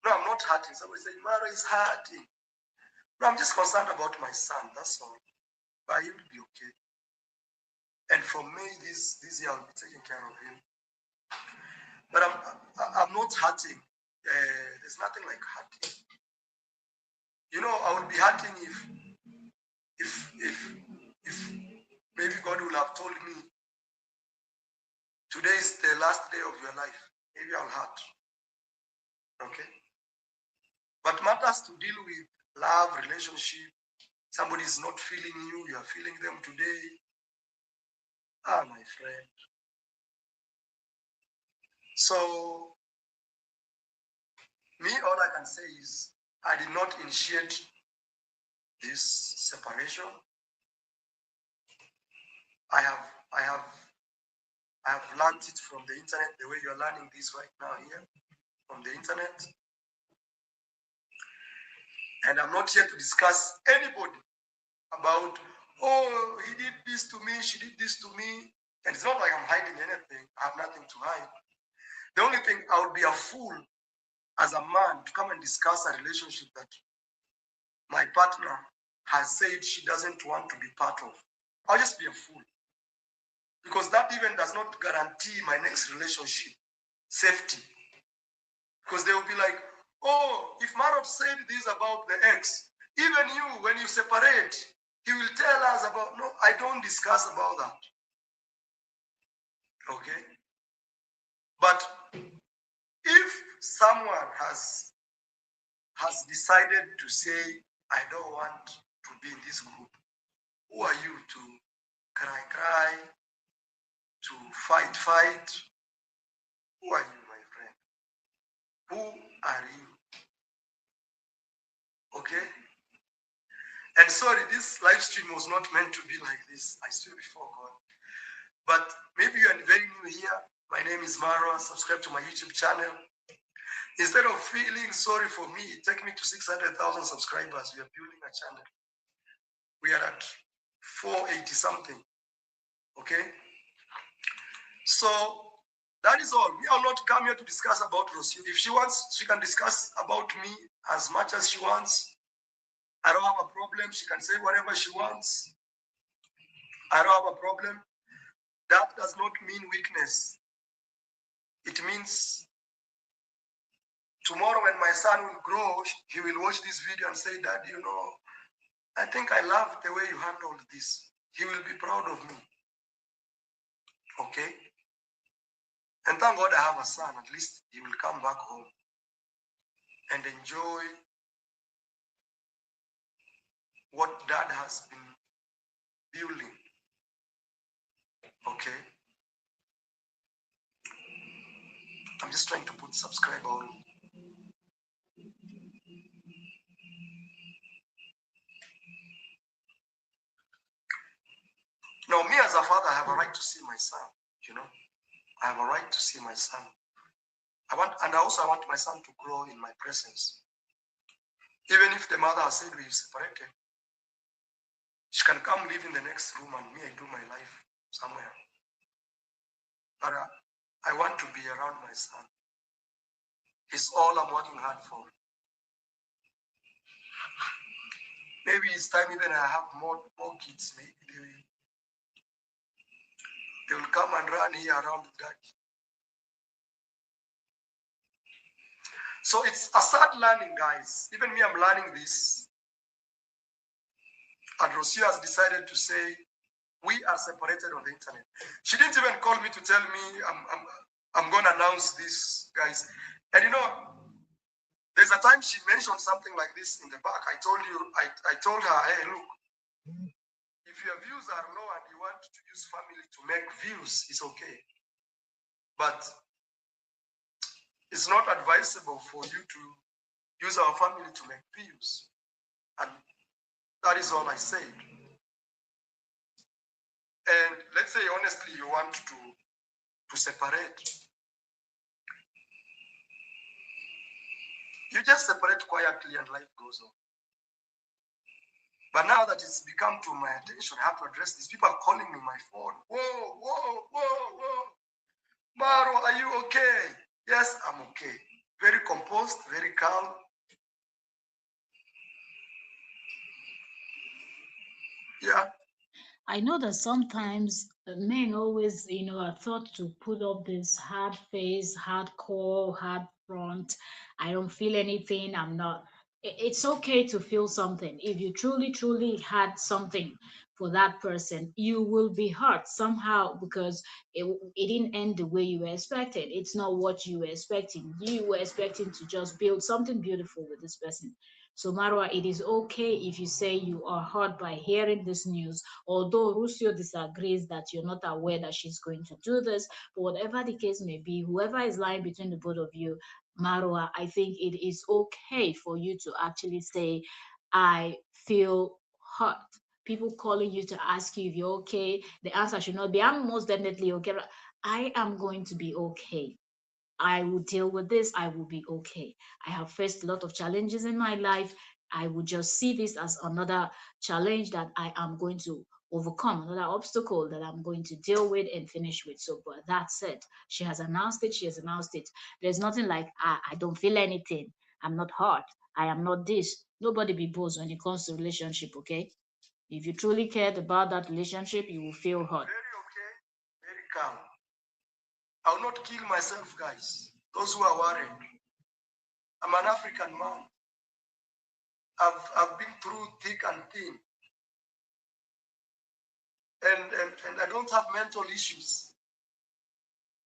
S2: no, I'm not hurting. Somebody say, Mara is hurting. No, I'm just concerned about my son, that's all. But he'll be okay. And from me, this year I'll be taking care of him. But I'm not hurting. There's nothing like hurting. You know, I would be hurting if maybe God will have told me today is the last day of your life. Maybe I'll hurt. Okay? But matters to deal with love, relationship, somebody is not feeling you, you are feeling them today. Ah, my friend. So, me, all I can say is I did not initiate this separation. I have learned it from the internet, the way you're learning this right now here, from the internet. And I'm not here to discuss anybody about, oh, he did this to me, she did this to me. And it's not like I'm hiding anything. I have nothing to hide. The only thing, I would be a fool as a man to come and discuss a relationship that my partner has said she doesn't want to be part of. I'll just be a fool. Because that even does not guarantee my next relationship safety. Because they will be like, oh, if Marwa said this about the ex, even you, when you separate, he will tell us about, no, I don't discuss about that. Okay? But if someone has decided to say, I don't want to be in this group, who are you to cry, to fight? Who are you, my friend? Who are you? Okay? And sorry, this live stream was not meant to be like this. I stood before God. But maybe you are very new here. My name is Marwa. Subscribe to my YouTube channel. Instead of feeling sorry for me, take me to 600,000 subscribers. We are building a channel. We are at 480 something. Okay? So that is all. We are not come here to discuss about Rocio. If she wants, she can discuss about me as much as she wants. I don't have a problem. She can say whatever she wants. I don't have a problem. That does not mean weakness. It means tomorrow when my son will grow, he will watch this video and say, Dad, you know, I think I love the way you handled this. He will be proud of me. Okay? And thank God I have a son. At least he will come back home and enjoy what Dad has been building. Okay? I'm just trying to put subscribe on. Now, me as a father, I have a right to see my son. You know, I have a right to see my son. And I want my son to grow in my presence. Even if the mother has said we've separated, she can come live in the next room and me, I do my life somewhere. But I want to be around my son. It's all I'm working hard for. Maybe it's time even I have more kids. Maybe they will come and run here around that. So it's a sad learning, guys. Even me, I'm learning this. And Rocio has decided to say, we are separated on the internet. She didn't even call me to tell me I'm going to announce this, guys. And you know, there's a time she mentioned something like this in the back. I told her, hey, look, if your views are low and you want to use family to make views, it's okay. But it's not advisable for you to use our family to make views. And that is all I said. And let's say, honestly, you want to separate. You just separate quietly and life goes on. But now that it's become to my attention, I have to address this. People are calling me my phone. Whoa. Marwa, are you okay? Yes, I'm okay. Very composed, very calm. Yeah.
S1: I know that sometimes men always, are thought to put up this hard face, hardcore, hard front. I don't feel anything. I'm not. It's okay to feel something. If you truly, truly had something for that person, you will be hurt somehow because it didn't end the way you were expected. It's not what you were expecting. You were expecting to just build something beautiful with this person. So, Marwa, it is okay if you say you are hurt by hearing this news, although Rocio disagrees that you're not aware that she's going to do this. But whatever the case may be, whoever is lying between the both of you, Marwa, I think it is okay for you to actually say, I feel hurt. People calling you to ask you if you're okay, the answer should not be, I'm most definitely okay. I am going to be okay. I will deal with this. I will be okay. I have faced a lot of challenges in my life. I will just see this as another challenge that I am going to overcome, another obstacle that I'm going to deal with and finish with. So, but that said, she has announced it. She has announced it. There's nothing like, I don't feel anything. I'm not hurt. I am not this. Nobody be boss when it comes to relationship, okay? If you truly cared about that relationship, you will feel hurt.
S2: Very okay, very calm. I will not kill myself, guys. Those who are worried. I'm an African man. I've been through thick and thin. And I don't have mental issues.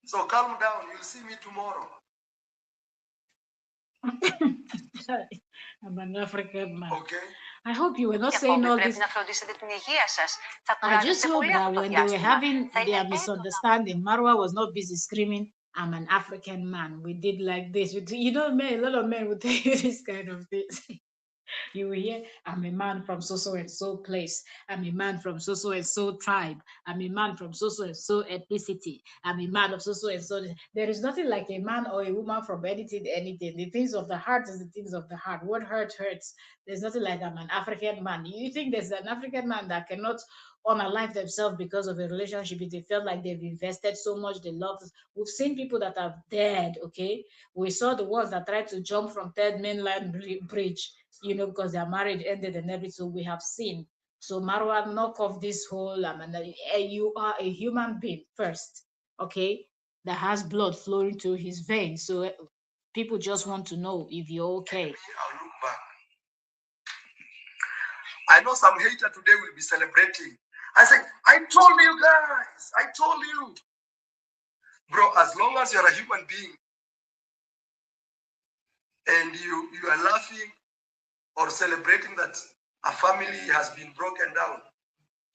S2: So calm down. You'll see me tomorrow.
S1: I'm an African man.
S2: Okay?
S1: I hope you were not saying all this. I just hope that when they were having their misunderstanding, Marwa was not busy screaming, I'm an African man. We did like this. Men, a lot of men would tell you this kind of things. You will hear, I'm a man from so and so place. I'm a man from so and so tribe. I'm a man from so and so ethnicity. I'm a man of so and so. There is nothing like a man or a woman from anything. The things of the heart is the things of the heart. What hurts. There's nothing like I'm an African man. You think there's an African man that cannot unalive themselves because of a relationship if they felt like they've invested so much, they love. We've seen people that are dead, okay? We saw the ones that tried to jump from third mainland bridge, because their marriage ended and everything. So we have seen. So Marwa, knock off this whole, you are a human being first, okay, that has blood flowing through his veins. So people just want to know if you're okay.
S2: I'll look back. I know some hater today will be celebrating. I say, I told you guys, I told you. Bro, as long as you're a human being and you are laughing or celebrating that a family has been broken down,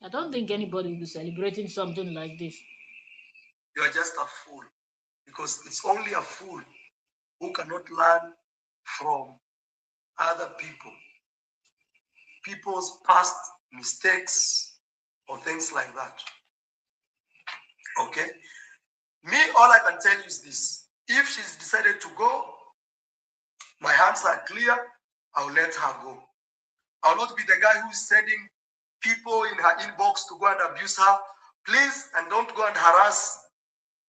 S1: I don't think anybody will be celebrating something like this.
S2: you are just a fool. Because it's only a fool who cannot learn from other people's past mistakes or things like that. Okay? Me, all I can tell you is this. If she's decided to go, my hands are clear, I'll let her go. I'll not be the guy who's sending people in her inbox to go and abuse her. Please, and don't go and harass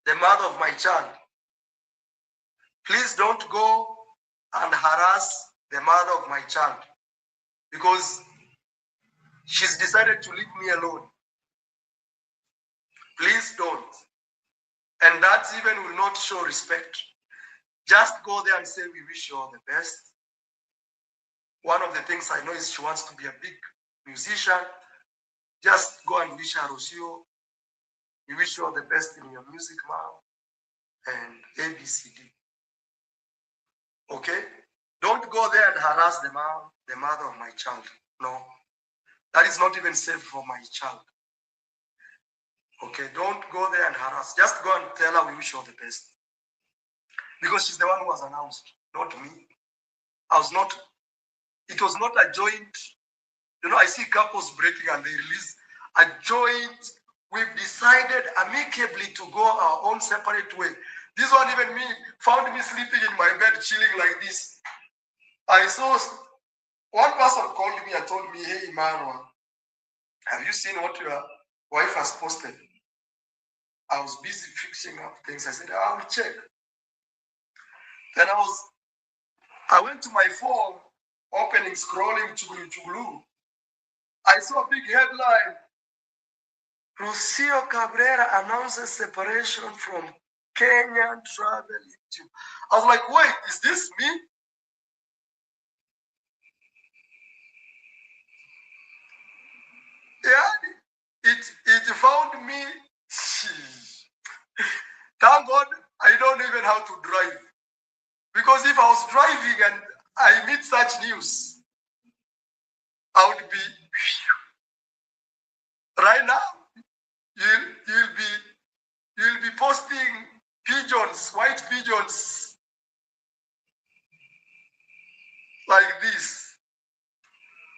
S2: the mother of my child. Please don't go and harass the mother of my child, because she's decided to leave me alone. Please don't. And that even will not show respect. Just go there and say, we wish you all the best. One of the things I know is she wants to be a big musician. Just go and wish her, Rocio. We wish you all the best in your music, mom, and ABCD. Okay? Don't go there and harass the mother of my child. No. That is not even safe for my child. Okay? Don't go there and harass. Just go and tell her we wish you all the best. Because she's the one who was announced, not me. It was not a joint. I see couples breaking and they release a joint. We've decided amicably to go our own separate way. This one, even me, found me sleeping in my bed, chilling like this. I saw one person called me and told me, hey, Marwa, have you seen what your wife has posted? I was busy fixing up things. I said, I will check. Then I went to my phone, opening, scrolling, chugulu. I saw a big headline. Rocio Cabrera announces separation from Kenyan travel YouTube. I was like, wait, is this me? Yeah, it found me. Thank God I don't even have to drive. Because if I was driving and I meet such news, I would be right now. You'll be posting pigeons, white pigeons, like this.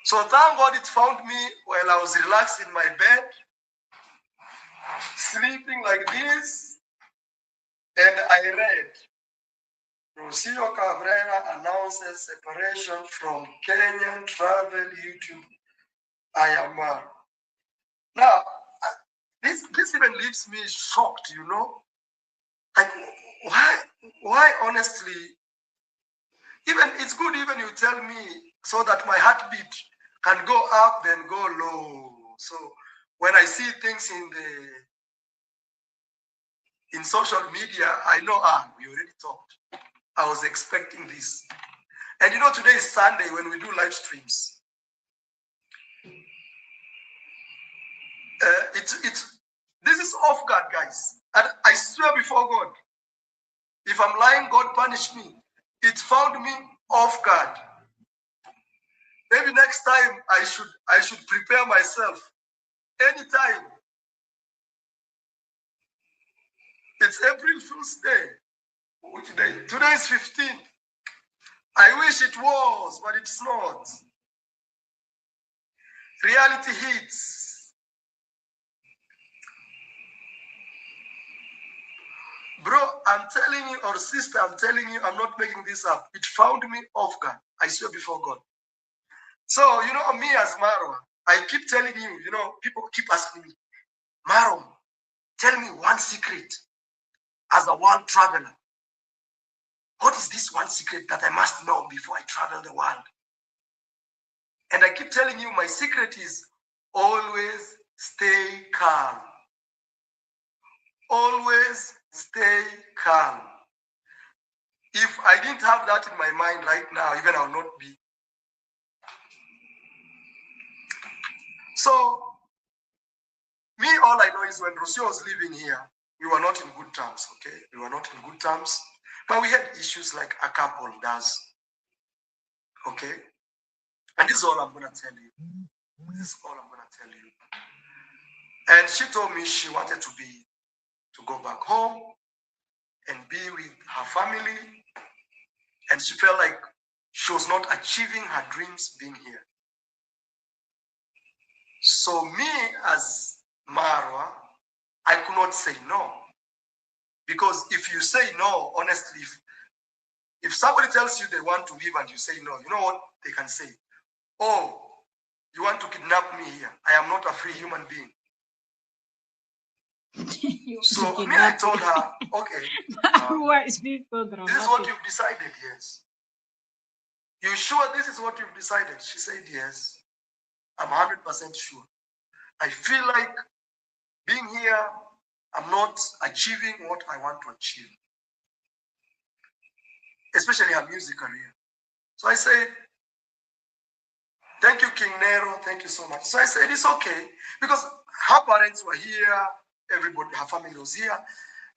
S2: So thank God it found me while I was relaxed in my bed, sleeping like this, and I read, Rocio Cabrera announces separation from Kenyan travel YouTube. I am now. This even leaves me shocked. Like why honestly? Even it's good even you tell me so that my heartbeat can go up then go low. So when I see things in social media, I know we already talked. I was expecting this. And today is Sunday when we do live streams. This is off guard, guys. And I swear before God, if I'm lying, God punish me. It found me off guard. Maybe next time I should prepare myself. Anytime. It's April Fool's Day. Which day? Today is 15th. I wish it was, but it's not. Reality hits. Bro, I'm telling you, or sister, I'm telling you, I'm not making this up. It found me off guard. I swear before God. So, me as Marwa, I keep telling you, people keep asking me, Marwa, tell me one secret as a world traveler. What is this one secret that I must know before I travel the world? And I keep telling you, my secret is always stay calm. Always stay calm. If I didn't have that in my mind right now, even I'll not be. So, me, all I know is when Rocio was living here, we were not in good terms, okay? We were not in good terms. But we had issues like a couple does, okay? And this is all I'm going to tell you. This is all I'm going to tell you. And she told me she wanted to go back home and be with her family. And she felt like she was not achieving her dreams being here. So me as Marwa, I could not say no. Because if you say no, honestly, if somebody tells you they want to leave and you say no, you know what they can say? Oh, you want to kidnap me here? I am not a free human being. So me, I told her, okay,
S1: Why is being so dramatic?
S2: this is what you've decided, yes. You sure this is what you've decided? She said, yes. I'm 100% sure. I feel like being here, I'm not achieving what I want to achieve, especially her music career. So I said, thank you, King Nero. Thank you so much. So I said, it's okay. Because her parents were here. Everybody, her family was here.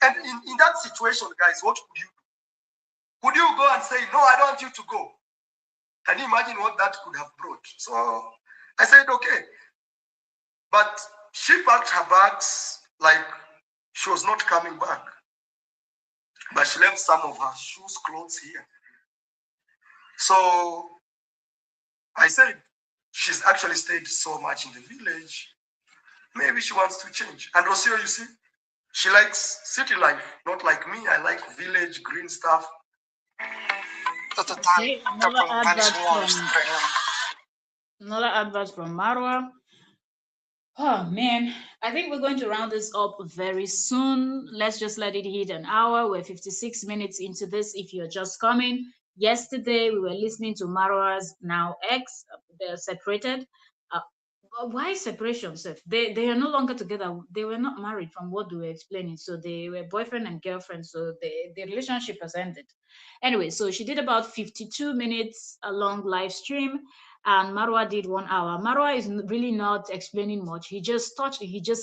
S2: And in that situation, guys, what could you do? Could you go and say, no, I don't want you to go? Can you imagine what that could have brought? So I said, okay. But she packed her bags like she was not coming back. But she left some of her shoes, clothes here. So I said, she's actually stayed so much in the village. Maybe she wants to change. And Rocio, you see, she likes city life, not like me. I like village, green stuff.
S1: Okay, another advert from Marwa. Oh man, I think we're going to round this up very soon. Let's just let it hit an hour. We're 56 minutes into this. If you're just coming, yesterday we were listening to Marwa's now ex. They're separated. Uh, why separation, Seth? They are no longer together. They were not married, from what they were explaining. So they were boyfriend and girlfriend. So the relationship has ended. Anyway, so she did about 52 minutes a long live stream, and Marwa did 1 hour. Marwa is really not explaining much. He just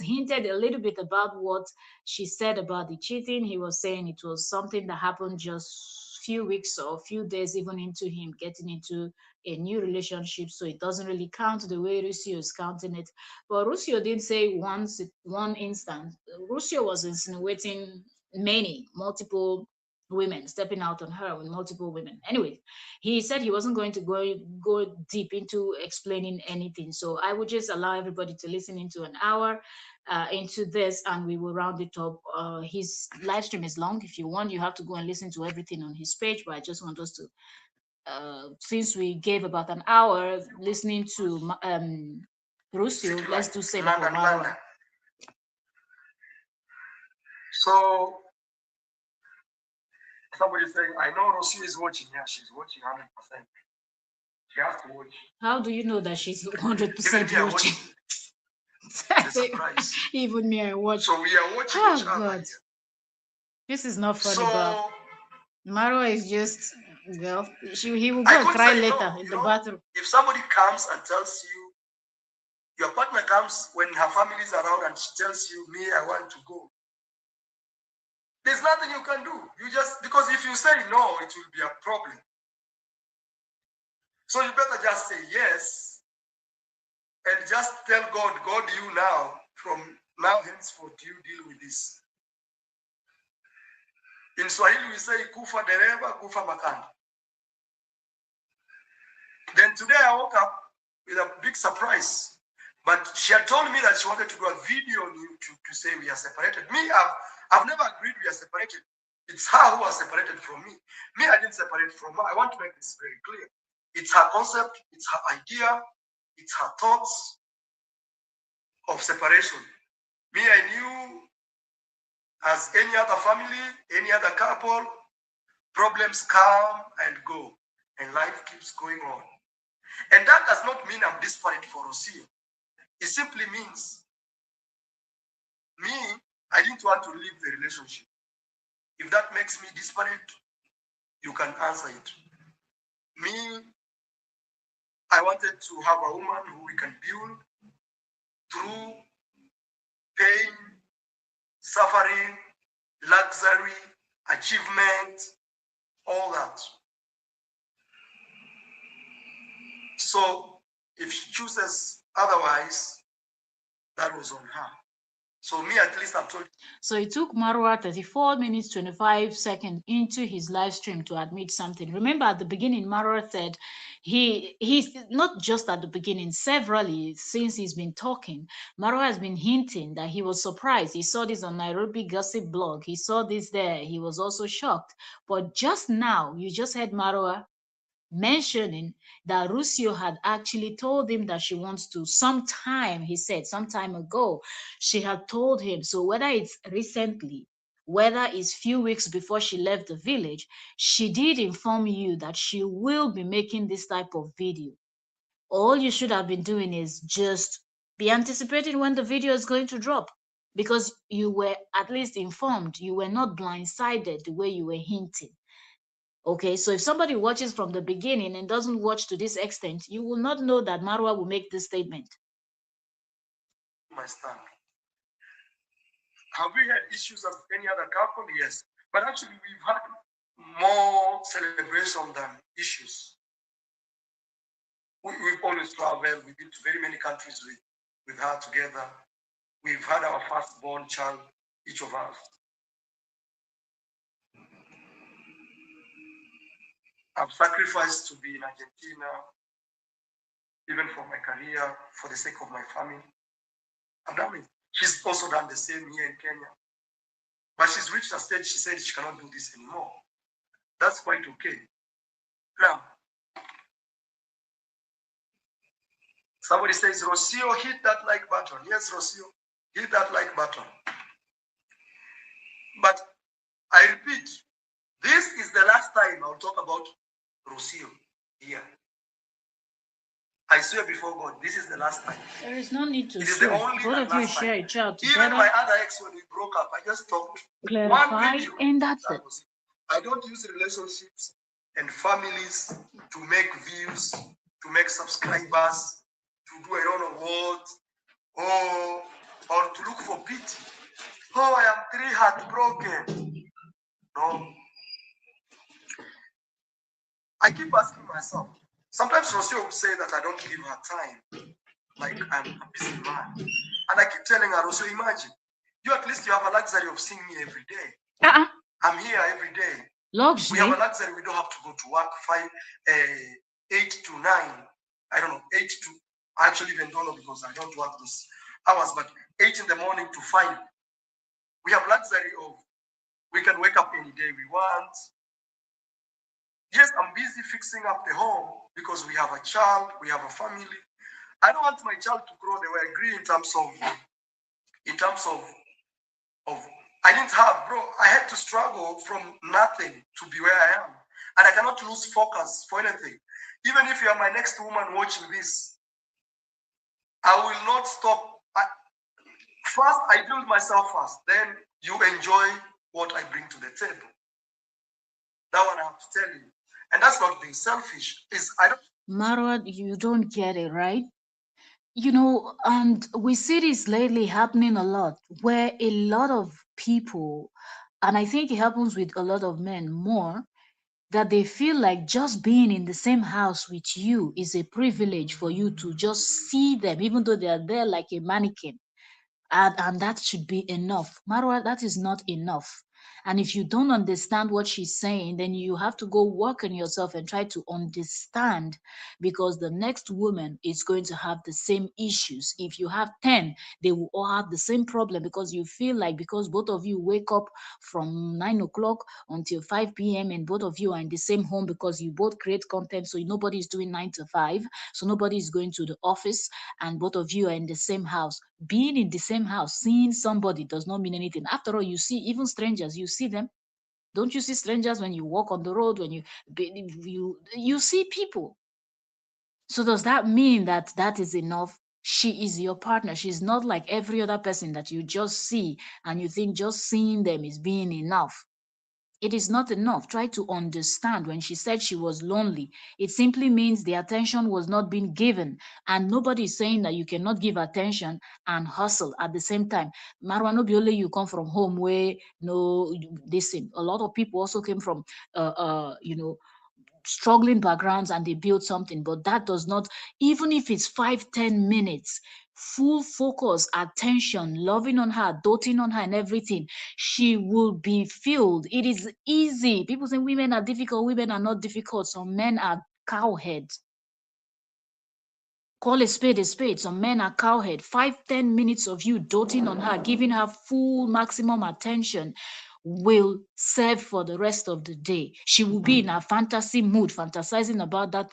S1: hinted a little bit about what she said about the cheating. He was saying it was something that happened just few weeks or few days even into him getting into a new relationship, so it doesn't really count the way Rocio is counting it. But Rocio did say one instance. Rocio was insinuating multiple women stepping out on her with multiple women. Anyway, he said he wasn't going to go deep into explaining anything. So I would just allow everybody to listen into an hour into this, and we will round it up. His live stream is long. If you want, you have to go and listen to everything on his page. But I just want us to, since we gave about an hour listening to Rocio, let's do same for Marwa.
S2: So somebody saying, I know Rocio is watching. Yeah, she's watching 100%. She has to watch.
S1: How do you know that she's 100% watching? Even me, I watch.
S2: So we are watching each other. God.
S1: This is not funny, so, Marwa is just, well, he will go and cry later in the bathroom.
S2: If somebody comes and tells you, your partner comes when her family is around and she tells you, me, I want to go. There's nothing you can do. You just, because if you say no, it will be a problem. So you better just say yes and just tell God, God, you now, from now henceforth, you deal with this. In Swahili, we say, kufa dereva, kufa makanda. Then today I woke up with a big surprise. But she had told me that she wanted to do a video on YouTube to say we are separated. Me, I've never agreed we are separated. It's her who was separated from me. Me, I didn't separate from her. I want to make this very clear. It's her concept, it's her idea, it's her thoughts of separation. Me, I knew, as any other family, any other couple, problems come and go, and life keeps going on. And that does not mean I'm disparate for Rocio. It simply means me, I didn't want to leave the relationship. If that makes me disparate, you can answer it. Me, I wanted to have a woman who we can build through pain, suffering, luxury, achievement, all that. So if she chooses otherwise, that was on her. So me, at least I've told.
S1: So it took Marwa 34 minutes 25 seconds into his live stream to admit something. Remember at the beginning, Marwa said he's not just at the beginning, severally since he's been talking. Marwa has been hinting that he was surprised. He saw this on Nairobi Gossip blog. He saw this there. He was also shocked. But just now, you just heard Marwa mentioning that Rocio had actually told him that she wants to sometime, he said, some time ago, she had told him. So whether it's recently, whether it's few weeks before she left the village, she did inform you that she will be making this type of video. All you should have been doing is just be anticipating when the video is going to drop because you were at least informed. You were not blindsided the way you were hinting. Okay, so if somebody watches from the beginning and doesn't watch to this extent, you will not know that Marwa will make this statement.
S2: My stand. Have we had issues of any other couple? Yes. But actually, we've had more celebration than issues. We've always traveled. We've been to very many countries with her together. We've had our firstborn child, each of us. I've sacrificed to be in Argentina, even for my career, for the sake of my family. I've done it. She's also done the same here in Kenya. But she's reached a stage she said she cannot do this anymore. That's quite okay. Now, somebody says, Rocio, hit that like button. Yes, Rocio, hit that like button. But I repeat, this is the last time I'll talk about Rocio here. I swear before God, this is the last time.
S1: There is no need to
S2: It is the
S1: swear.
S2: only
S1: Both
S2: and
S1: of you
S2: last
S1: share
S2: time.
S1: a child
S2: Even
S1: together,
S2: my other ex, when we broke up, I just talked one
S1: clarify,
S2: video.
S1: and that's
S2: That
S1: it.
S2: was it. I don't use relationships and families to make views, to make subscribers, to do I don't know what, or to look for pity. Oh, I am three heartbroken. No. I keep asking myself. Sometimes Rocio will say that I don't give her time, like I'm a busy man. And I keep telling her, Rocio, imagine, you at least you have a luxury of seeing me every day. I'm here every day.
S1: Luxury.
S2: We have a luxury. We don't have to go to work 8 to 9. I don't know, 8 to, I actually even don't know because I don't work those hours, but 8 in the morning to 5. We have luxury of, we can wake up any day we want. Yes, I'm busy fixing up the home because we have a child, we have a family. I don't want my child to grow the way I agree in terms of I didn't have, bro. I had to struggle from nothing to be where I am. And I cannot lose focus for anything. Even if you are my next woman watching this, I will not stop. First, I build myself first. Then you enjoy what I bring to the table. That one I have to tell you. And that's not being selfish. I don't.
S1: Marwa, you don't get it, right? And we see this lately happening a lot, where a lot of people, and I think it happens with a lot of men more, that they feel like just being in the same house with you is a privilege for you to just see them, even though they are there like a mannequin, and that should be enough. Marwa, that is not enough. And if you don't understand what she's saying, then you have to go work on yourself and try to understand, because the next woman is going to have the same issues. If you have 10, they will all have the same problem, because you feel like because both of you wake up from 9 o'clock until 5 p.m. and both of you are in the same home because you both create content, so nobody is doing 9 to 5, so nobody is going to the office, and both of you are in the same house. Being in the same house, seeing somebody does not mean anything. After all, you see even strangers, you see them. Don't you see strangers when you walk on the road, when you see people? So does that mean that that is enough? She is your partner. She's not like every other person that you just see and you think just seeing them is being enough. It is not enough. Try to understand. When she said she was lonely, it simply means the attention was not being given. And nobody is saying that you cannot give attention and hustle at the same time. Marwa, no be only you come from home where no, listen, a lot of people also came from struggling backgrounds and they build something. But that does not, even if it's 5, 10 minutes, full focus, attention, loving on her, doting on her, and everything, she will be filled. It is easy. People say women are difficult, women are not difficult. Some men are cowheads. Call a spade a spade. Some men are cowhead. 5-10 minutes of you doting on her, giving her full maximum attention will serve for the rest of the day. She will be in a fantasy mood, fantasizing about that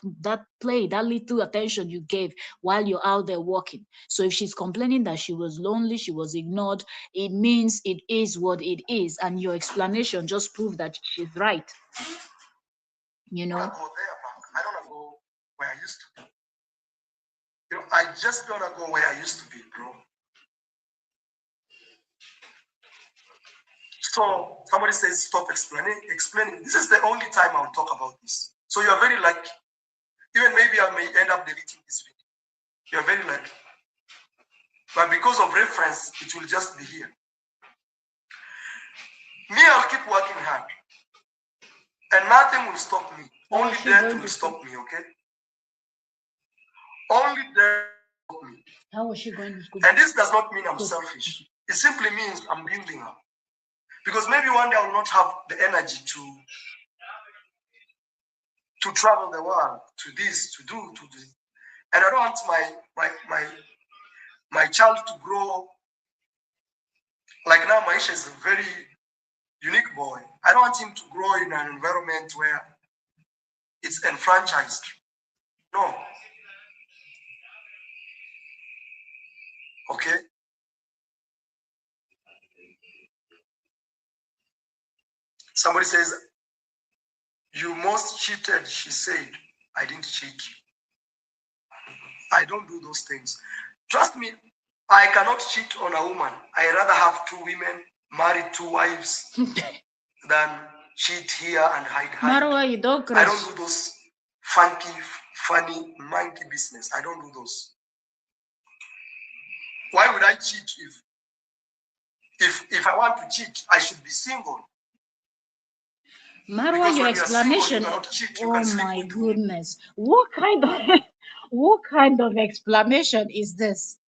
S1: play, that little attention you gave while you're out there walking. So if she's complaining that she was lonely, she was ignored, it means it is what it is. And your explanation just proved that she's right. You
S2: I
S1: know?
S2: go there, but I don't want to go where I used to be. I just don't want to go where I used to be, bro. So somebody says, stop explaining. This is the only time I'll talk about this. So you're very lucky. Even maybe I may end up deleting this video. You're very lucky. But because of reference, it will just be here. Me, I'll keep working hard. And nothing will stop me. Only death will stop me, okay? Only death will stop me.
S1: How was she going to school?
S2: And this does not mean I'm selfish. It simply means I'm building up. Because maybe one day I will not have the energy to travel the world, to this, to this. And I don't want my child to grow like now. Maisha is a very unique boy. I don't want him to grow in an environment where it's enfranchised. No. Okay. Somebody says, you most cheated. She said, I didn't cheat you. I don't do those things. Trust me, I cannot cheat on a woman. I rather have 2 women, marry 2 wives, than cheat here and hide.
S1: Marwa, you don't crash.
S2: I don't do those funky, funny, monkey business. I don't do those. Why would I cheat if I want to cheat, I should be single.
S1: Marwa, your explanation. Oh my goodness. What kind of explanation is this?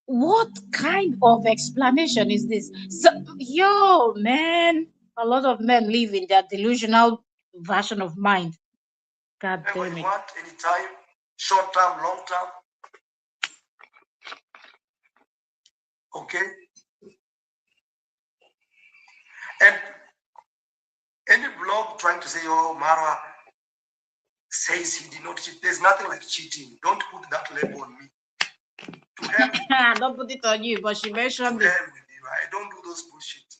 S1: What kind of explanation is this? So, yo, man, a lot of men live in their delusional version of mind. God damn it.
S2: Want anytime, short term, long term. Okay. And any blog trying to say, oh, Marwa says he did not cheat. There's nothing like cheating. Don't put that label on me. To hell.
S1: Don't put it on you, but she mentioned it.
S2: I don't do those bullshit.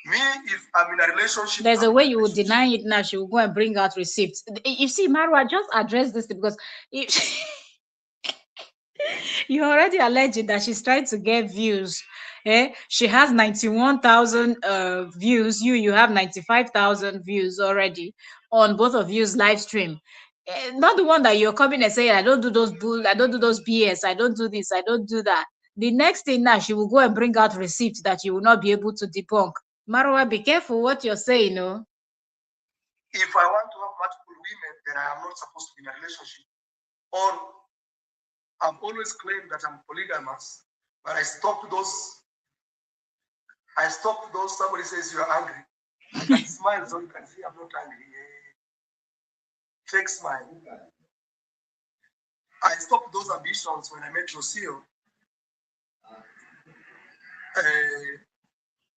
S2: Me, if I'm in a relationship,
S1: there's a way you would deny it now. She will go and bring out receipts. You see, Marwa, just address this because if you're already alleging that she's trying to get views. She has 91,000 views. You have 95,000 views already on both of you's live stream. Not the one that you're coming and saying, I don't do those I don't do those BS, I don't do this, I don't do that. The next thing now, she will go and bring out receipts that you will not be able to debunk. Marwa, be careful what you're saying, no?
S2: If I want to have multiple women, then I am not supposed to be in a relationship. Or I've always claimed that I'm polygamous, but I stopped those. Somebody says you are angry. I can smile so you can see I'm not angry. Fake smile. I stopped those ambitions when I met Rocio.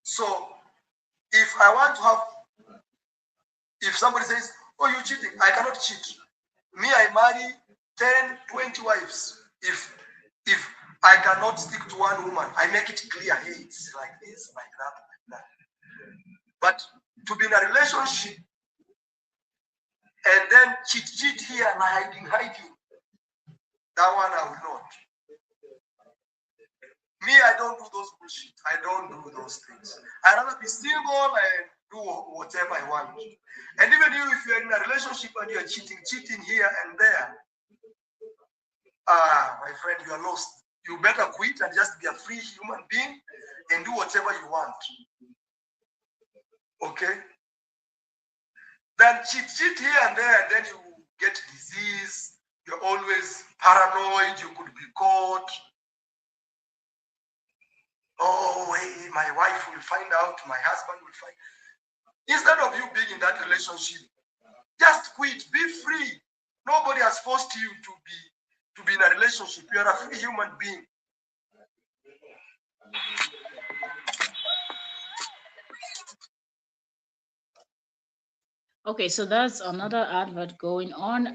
S2: So if I want to have, if somebody says, oh, you're cheating, I cannot cheat. Me, I marry 10, 20 wives. If I cannot stick to one woman, I make it clear, hey, it's like this, like that, like that. But to be in a relationship and then cheat here and hiding, that one I will not. Me, I don't do those bullshit. I don't do those things. I'd rather be single and do whatever I want. And even if you're in a relationship and you're cheating here and there, my friend, you are lost. You better quit and just be a free human being and do whatever you want. Okay? Then cheat here and there, and then you get disease, You're always paranoid, you could be caught. Oh, hey, my wife will find out, my husband will find. Instead of you being in that relationship, just quit, be free. Nobody has forced you to be in a relationship. You are a free human being.
S1: Okay, so that's another advert going on.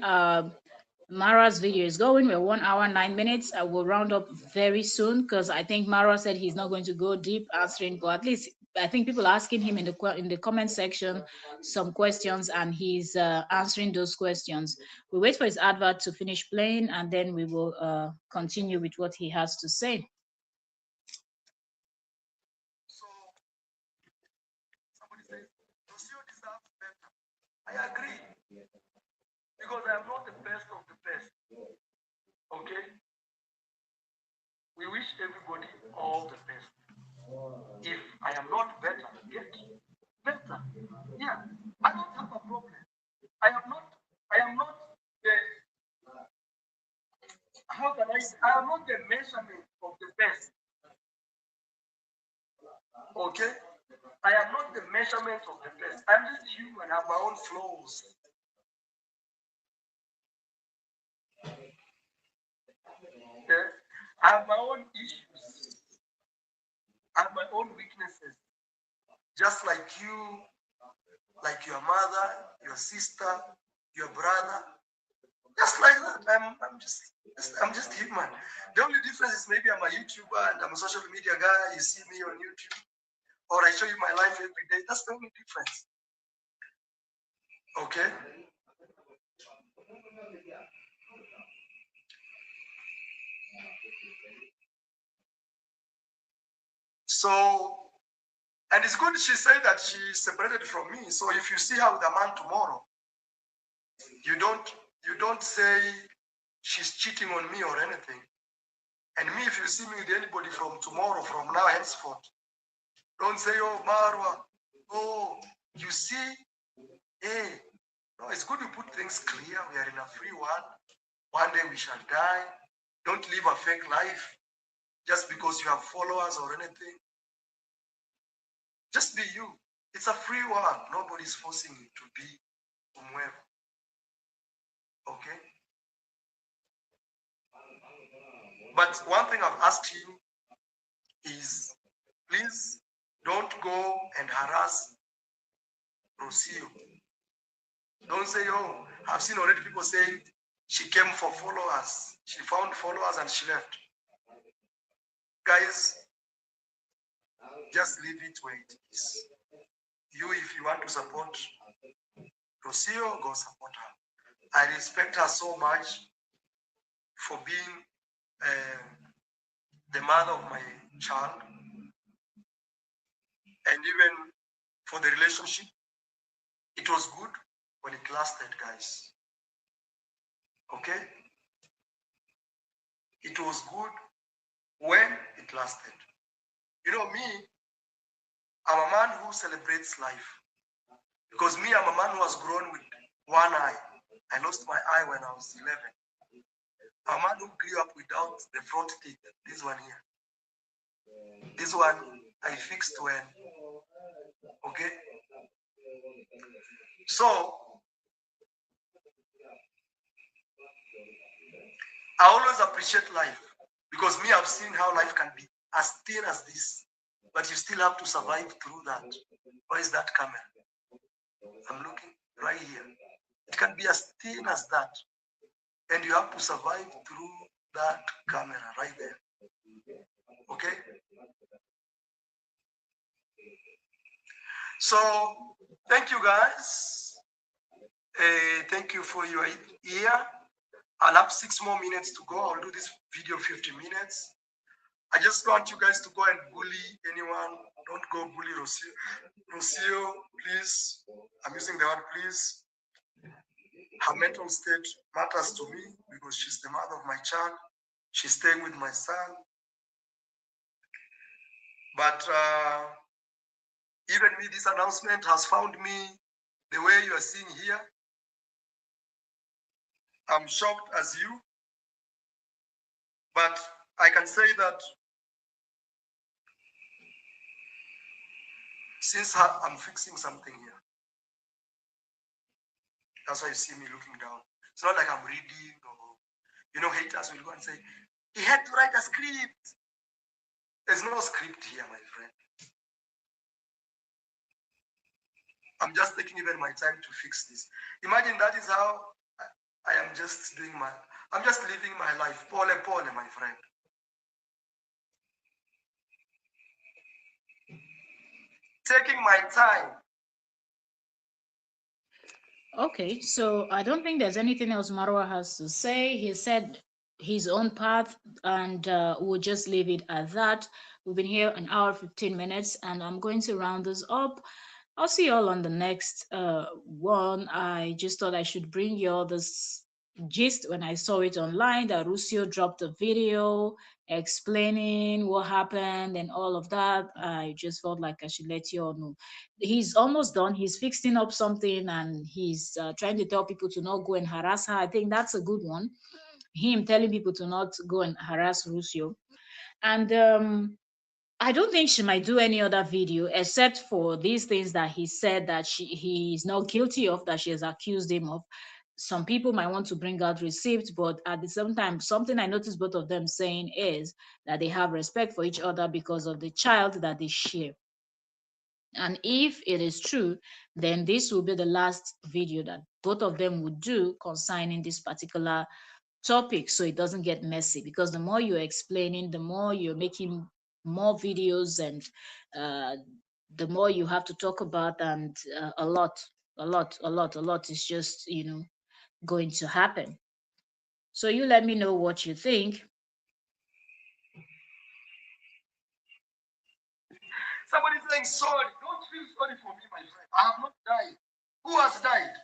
S1: Mara's video is going. We're 1 hour 9 minutes. I will round up very soon because I think Mara said he's not going to go deep answering, but at least I think people are asking him in the comment section some questions, and he's answering those questions. We wait for his advert to finish playing, and then we will continue with what he has to say.
S2: So somebody says, Rocio deserves better. I agree. Because I am not the best of the best. Okay? We wish everybody all the best. If I am not better, get better. Yeah, I don't have a problem. I am not the, how can I say, I am not the measurement of the best. Okay? I am not the measurement of the best. I'm just human, I have my own flaws. Okay? I have my own issues. I have my own weaknesses. Just like you, like your mother, your sister, your brother. Just like that. I'm just human. The only difference is maybe I'm a YouTuber and I'm a social media guy. You see me on YouTube, or I show you my life every day. That's the only difference. Okay? So, and it's good she said that she's separated from me. So if you see her with a man tomorrow, you don't say she's cheating on me or anything. And me, if you see me with anybody from tomorrow, from now henceforth, don't say, oh, Marwa, oh, you see, hey, no, it's good to put things clear. We are in a free world. One day we shall die. Don't live a fake life just because you have followers or anything. Just be you. It's a free world. Nobody's forcing you to be whomever. Okay? But one thing I've asked you is, please don't go and harass Rocio. Don't say, oh, I've seen already people saying she came for followers. She found followers and she left. Guys, just leave it where it is. You, if you want to support Rocio, go support her. I respect her so much for being the mother of my child, and even for the relationship. It was good when it lasted, guys. Okay? It was good when it lasted. You know, me, I'm a man who celebrates life. Because me, I'm a man who has grown with one eye. I lost my eye when I was 11. I'm a man who grew up without the front teeth. This one here. This one I fixed when. Okay? So, I always appreciate life. Because me, I've seen how life can be as thin as this. But you still have to survive through that. Where is that camera? I'm looking right here. It can be as thin as that. And you have to survive through that camera right there. Okay? So, thank you guys. Thank you for your ear. I'll have 6 more minutes to go. I'll do this video 50 minutes. I just want you guys to go and bully anyone. Don't go bully Rocio. Rocio, please. I'm using the word please. Her mental state matters to me because she's the mother of my child. She's staying with my son. But even me, this announcement has found me the way you are seeing here. I'm shocked as you, but I can say that since I'm fixing something here, that's why you see me looking down. It's not like I'm reading or, haters will go and say, he had to write a script. There's no script here, my friend. I'm just taking even my time to fix this. Imagine that is how I am just I'm just living my life. Pole, my friend. Taking my time.
S1: Okay, so I don't think there's anything else Marwa has to say. He said his own path, and we'll just leave it at that. We've been here an hour, 15 minutes, and I'm going to round this up. I'll see you all on the next one. I just thought I should bring you all this gist when I saw it online that Rocio dropped a video explaining what happened and all of that. I just felt like I should let you all know. He's almost done. He's fixing up something and he's trying to tell people to not go and harass her. I think that's a good one. Him telling people to not go and harass Rocio. And I don't think she might do any other video except for these things that he said that he's not guilty of, that she has accused him of. Some people might want to bring out receipts, but at the same time, something I noticed both of them saying is that they have respect for each other because of the child that they share. And if it is true, then this will be the last video that both of them would do concerning this particular topic, so it doesn't get messy, because the more you're explaining, the more you're making more videos, and uh, the more you have to talk about, and a lot is just going to happen. So you let me know what you think.
S2: Somebody saying sorry. Don't feel sorry for me, my friend. I have not died. Who has died?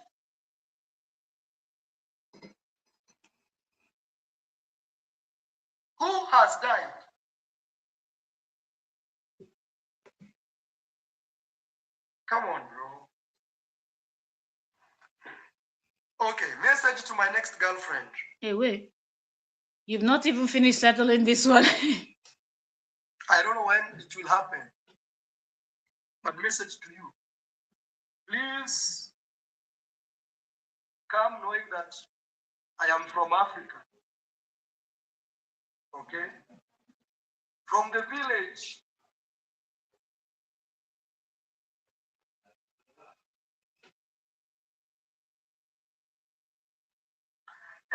S2: Who has died? Come on, bro. Okay, message to my next girlfriend.
S1: Hey, wait, you've not even finished settling this one.
S2: I don't know when it will happen, but message to you. Please come knowing that I am from Africa. Okay? From the village.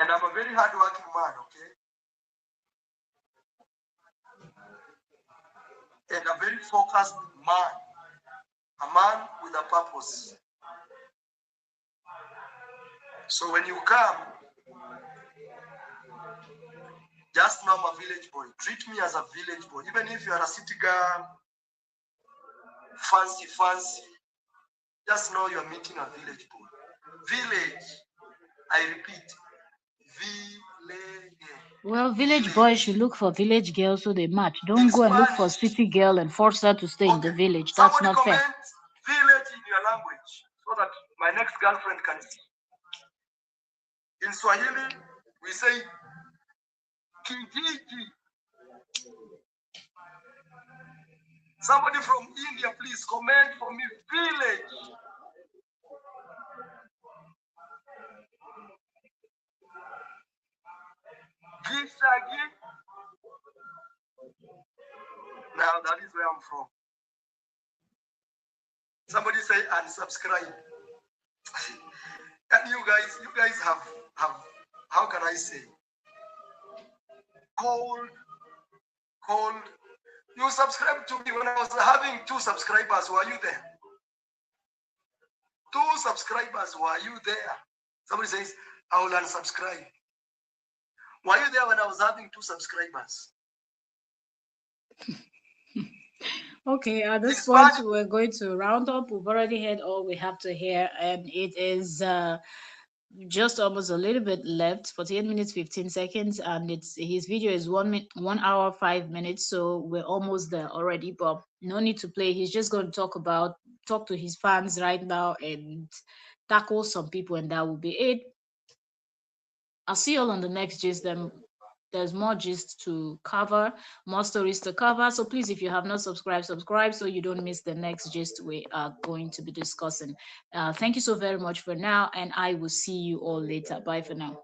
S2: And I'm a very hardworking man, okay? And a very focused man. A man with a purpose. So when you come, just know I'm a village boy. Treat me as a village boy. Even if you are a city girl, fancy, just know you're meeting a village boy. Village. I repeat, village.
S1: Well, village boys should look for village girls so they match.
S2: In
S1: Don't go and look for
S2: Spanish.
S1: city girl and force her to stay in the
S2: Okay.
S1: village. That's
S2: Somebody
S1: not fair.
S2: comment village in your language so that my next girlfriend can see. In Swahili, we say kijiji. Somebody from India, please comment for me village. Gishagi. Now that is where I'm from. Somebody say unsubscribe. And you guys have how can I say cold. You subscribed to me when I was having 2 subscribers. Were you there? 2 subscribers. Were you there? Somebody says I will unsubscribe. Were you there when I was having 2 subscribers?
S1: Okay, at this point, we're going to round up. We've already heard all we have to hear, and it is just almost a little bit left, 48 minutes 15 seconds, and it's his video is 1 hour 5 minutes, so we're almost there already, but no need to play. He's just going to talk to his fans right now and tackle some people, and that will be it. I'll see you all on the next gist. There's more gist to cover, more stories to cover. So please, if you have not subscribed, subscribe so you don't miss the next gist we are going to be discussing. Thank you so very much for now, and I will see you all later. Bye for now.